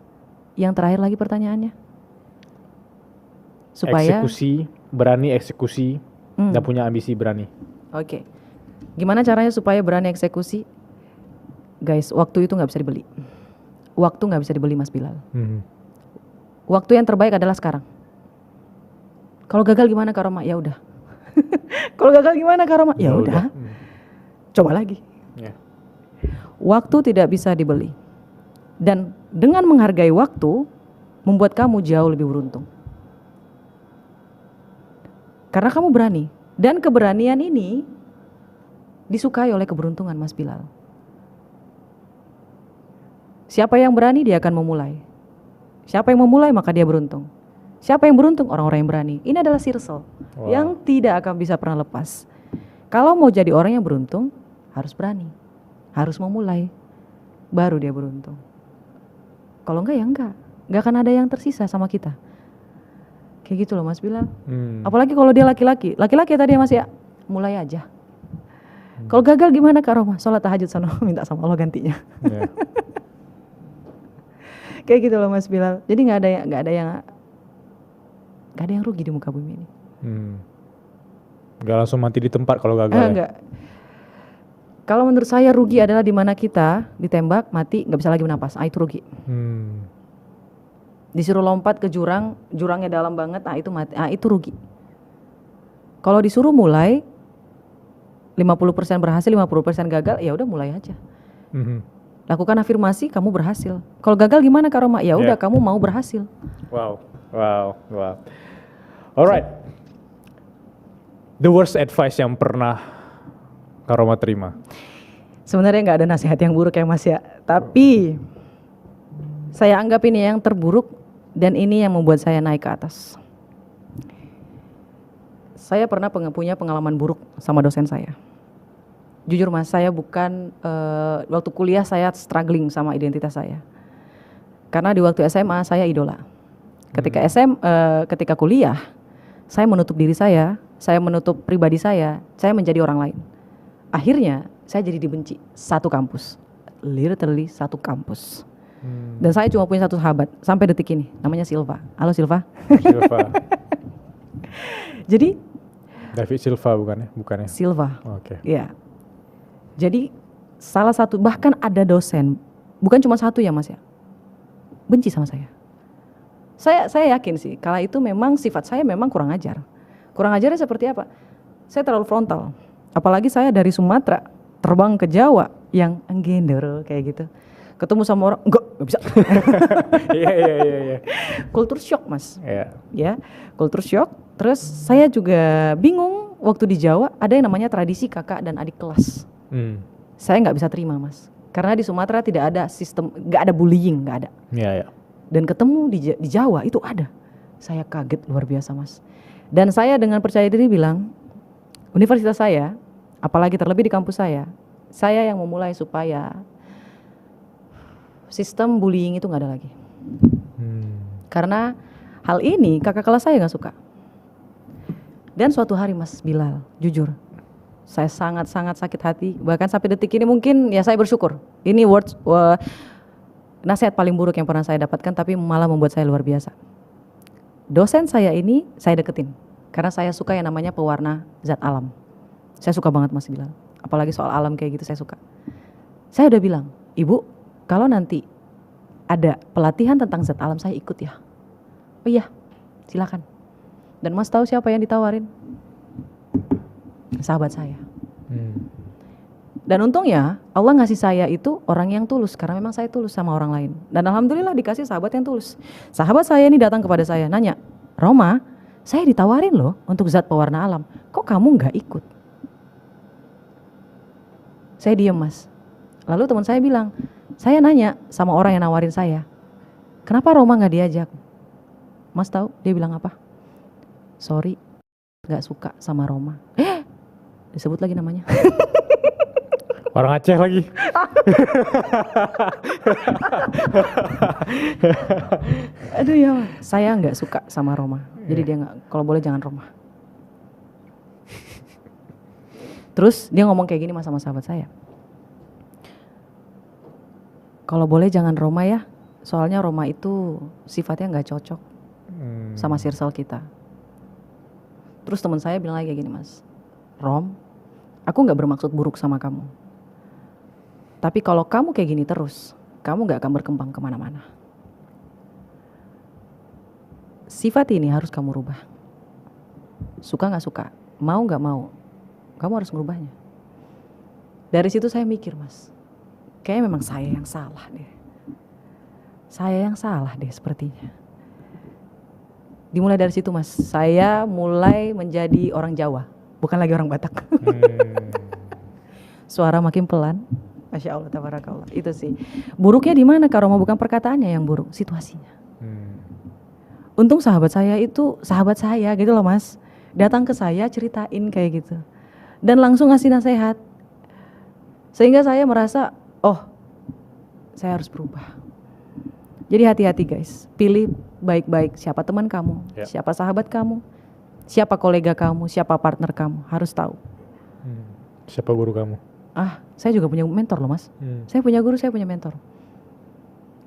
Yang terakhir lagi pertanyaannya? Supaya berani eksekusi, nggak punya ambisi berani. Oke. Gimana caranya supaya berani eksekusi? Guys, waktu itu nggak bisa dibeli. Waktu nggak bisa dibeli Mas Bilal. Waktu yang terbaik adalah sekarang. Kalau gagal gimana Kak Roma? Ya udah. Kalau gagal gimana Kak Roma? Ya udah. Coba lagi. Yeah. Waktu tidak bisa dibeli. Dan dengan menghargai waktu membuat kamu jauh lebih beruntung. Karena kamu berani. Dan keberanian ini disukai oleh keberuntungan Mas Bilal. Siapa yang berani dia akan memulai. Siapa yang memulai maka dia beruntung. Siapa yang beruntung? Orang-orang yang berani. Ini adalah circle yang tidak akan bisa pernah lepas. Kalau mau jadi orang yang beruntung, harus berani, harus memulai, baru dia beruntung. Kalau enggak ya enggak akan ada yang tersisa sama kita. Kayak gitu loh Mas Bilal. Apalagi kalau dia laki-laki ya tadi ya Mas ya, mulai aja. Kalau gagal gimana Kak Roma? Sholat tahajud sana, minta sama Allah gantinya. Yeah. Kayak gitu loh Mas Bilal. Jadi nggak ada yang rugi di muka bumi ini. Nggak langsung mati di tempat kalau gagal. Enggak. Kalau menurut saya rugi adalah di mana kita ditembak mati nggak bisa lagi bernapas. Itu rugi. Disuruh lompat ke jurangnya dalam banget, itu mati. Itu rugi. Kalau disuruh mulai 50% berhasil, 50% gagal, ya udah mulai aja. Lakukan afirmasi, kamu berhasil. Kalau gagal gimana Kak Roma? Ya udah kamu mau berhasil. Wow. Alright. The worst advice yang pernah Kak Roma terima? Sebenarnya nggak ada nasihat yang buruk ya Mas ya. Tapi saya anggap ini yang terburuk dan ini yang membuat saya naik ke atas. Saya pernah punya pengalaman buruk sama dosen saya. Jujur Mas, saya bukan waktu kuliah saya struggling sama identitas saya. Karena di waktu SMA saya idola. Ketika kuliah, saya menutup diri saya menutup pribadi saya menjadi orang lain. Akhirnya saya jadi dibenci satu kampus. Literally satu kampus. Dan saya cuma punya satu sahabat sampai detik ini, namanya Silva. Halo Silva. Silva. Jadi David Silva bukannya? Silva. Oke. Iya. Jadi salah satu, bahkan ada dosen, bukan cuma satu ya Mas ya, benci sama saya. Saya yakin sih, kala itu memang sifat saya memang kurang ajar. Kurang ajarnya seperti apa? Saya terlalu frontal. Apalagi saya dari Sumatera terbang ke Jawa yang enggendero kayak gitu. Ketemu sama orang, enggak bisa. Iya. Kultur shock Mas. Ya, kultur shock. Terus saya juga bingung waktu di Jawa ada yang namanya tradisi kakak dan adik kelas. Saya nggak bisa terima Mas. Karena di Sumatera tidak ada sistem, nggak ada bullying, nggak ada. Iya. Dan ketemu di Jawa itu ada. Saya kaget luar biasa Mas. Dan saya dengan percaya diri bilang, universitas saya, apalagi terlebih di kampus saya yang memulai supaya sistem bullying itu nggak ada lagi. Karena hal ini kakak kelas saya nggak suka. Dan suatu hari Mas Bilal, jujur, saya sangat-sangat sakit hati. Bahkan sampai detik ini mungkin ya saya bersyukur. Ini nasihat paling buruk yang pernah saya dapatkan, tapi malah membuat saya luar biasa. Dosen saya ini saya deketin karena saya suka yang namanya pewarna zat alam. Saya suka banget Mas Bilal. Apalagi soal alam kayak gitu saya suka. Saya udah bilang, Ibu, kalau nanti ada pelatihan tentang zat alam saya ikut ya. Oh iya, silakan. Dan Mas tahu siapa yang ditawarin? Sahabat saya. Dan untungnya Allah ngasih saya itu orang yang tulus, karena memang saya tulus sama orang lain. Dan alhamdulillah dikasih sahabat yang tulus. Sahabat saya ini datang kepada saya nanya, Roma, saya ditawarin loh untuk zat pewarna alam, kok kamu nggak ikut? Saya diam Mas. Lalu teman saya bilang, saya nanya sama orang yang nawarin saya, kenapa Roma nggak diajak? Mas tahu dia bilang apa? Sorry, nggak suka sama Roma. Disebut lagi namanya. Orang Aceh lagi. Aduh ya, saya nggak suka sama Roma. Jadi dia nggak, kalau boleh jangan Roma. Terus dia ngomong kayak gini sama sahabat saya. Kalau boleh jangan Roma ya, soalnya Roma itu sifatnya nggak cocok sama circle kita. Terus teman saya bilang lagi kayak gini Mas, Rom, aku nggak bermaksud buruk sama kamu. Tapi kalau kamu kayak gini terus, kamu gak akan berkembang kemana-mana. Sifat ini harus kamu rubah. Suka gak suka, mau gak mau, kamu harus merubahnya. Dari situ saya mikir Mas, kayaknya memang saya yang salah deh. Saya yang salah deh sepertinya. Dimulai dari situ Mas, saya mulai menjadi orang Jawa, bukan lagi orang Batak. Suara makin pelan. Masya Allah, tabarakallah. Itu sih. Buruknya di mana Kak Roma? Bukan perkataannya yang buruk, situasinya. untung sahabat saya itu sahabat saya gitu loh Mas. Datang ke saya ceritain kayak gitu. Dan langsung ngasih nasihat. Sehingga saya merasa, oh saya harus berubah. Jadi hati-hati guys, pilih baik-baik siapa teman kamu, siapa sahabat kamu, siapa kolega kamu, siapa partner kamu, harus tahu. Siapa guru kamu? Saya juga punya mentor loh Mas. Saya punya guru, saya punya mentor.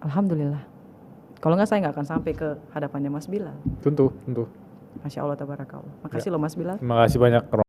Alhamdulillah. Kalau enggak saya nggak akan sampai ke hadapannya Mas Bilal. Tentu. Masya Allah tabarakallah. Makasih loh Mas Bilal. Terima kasih banyak.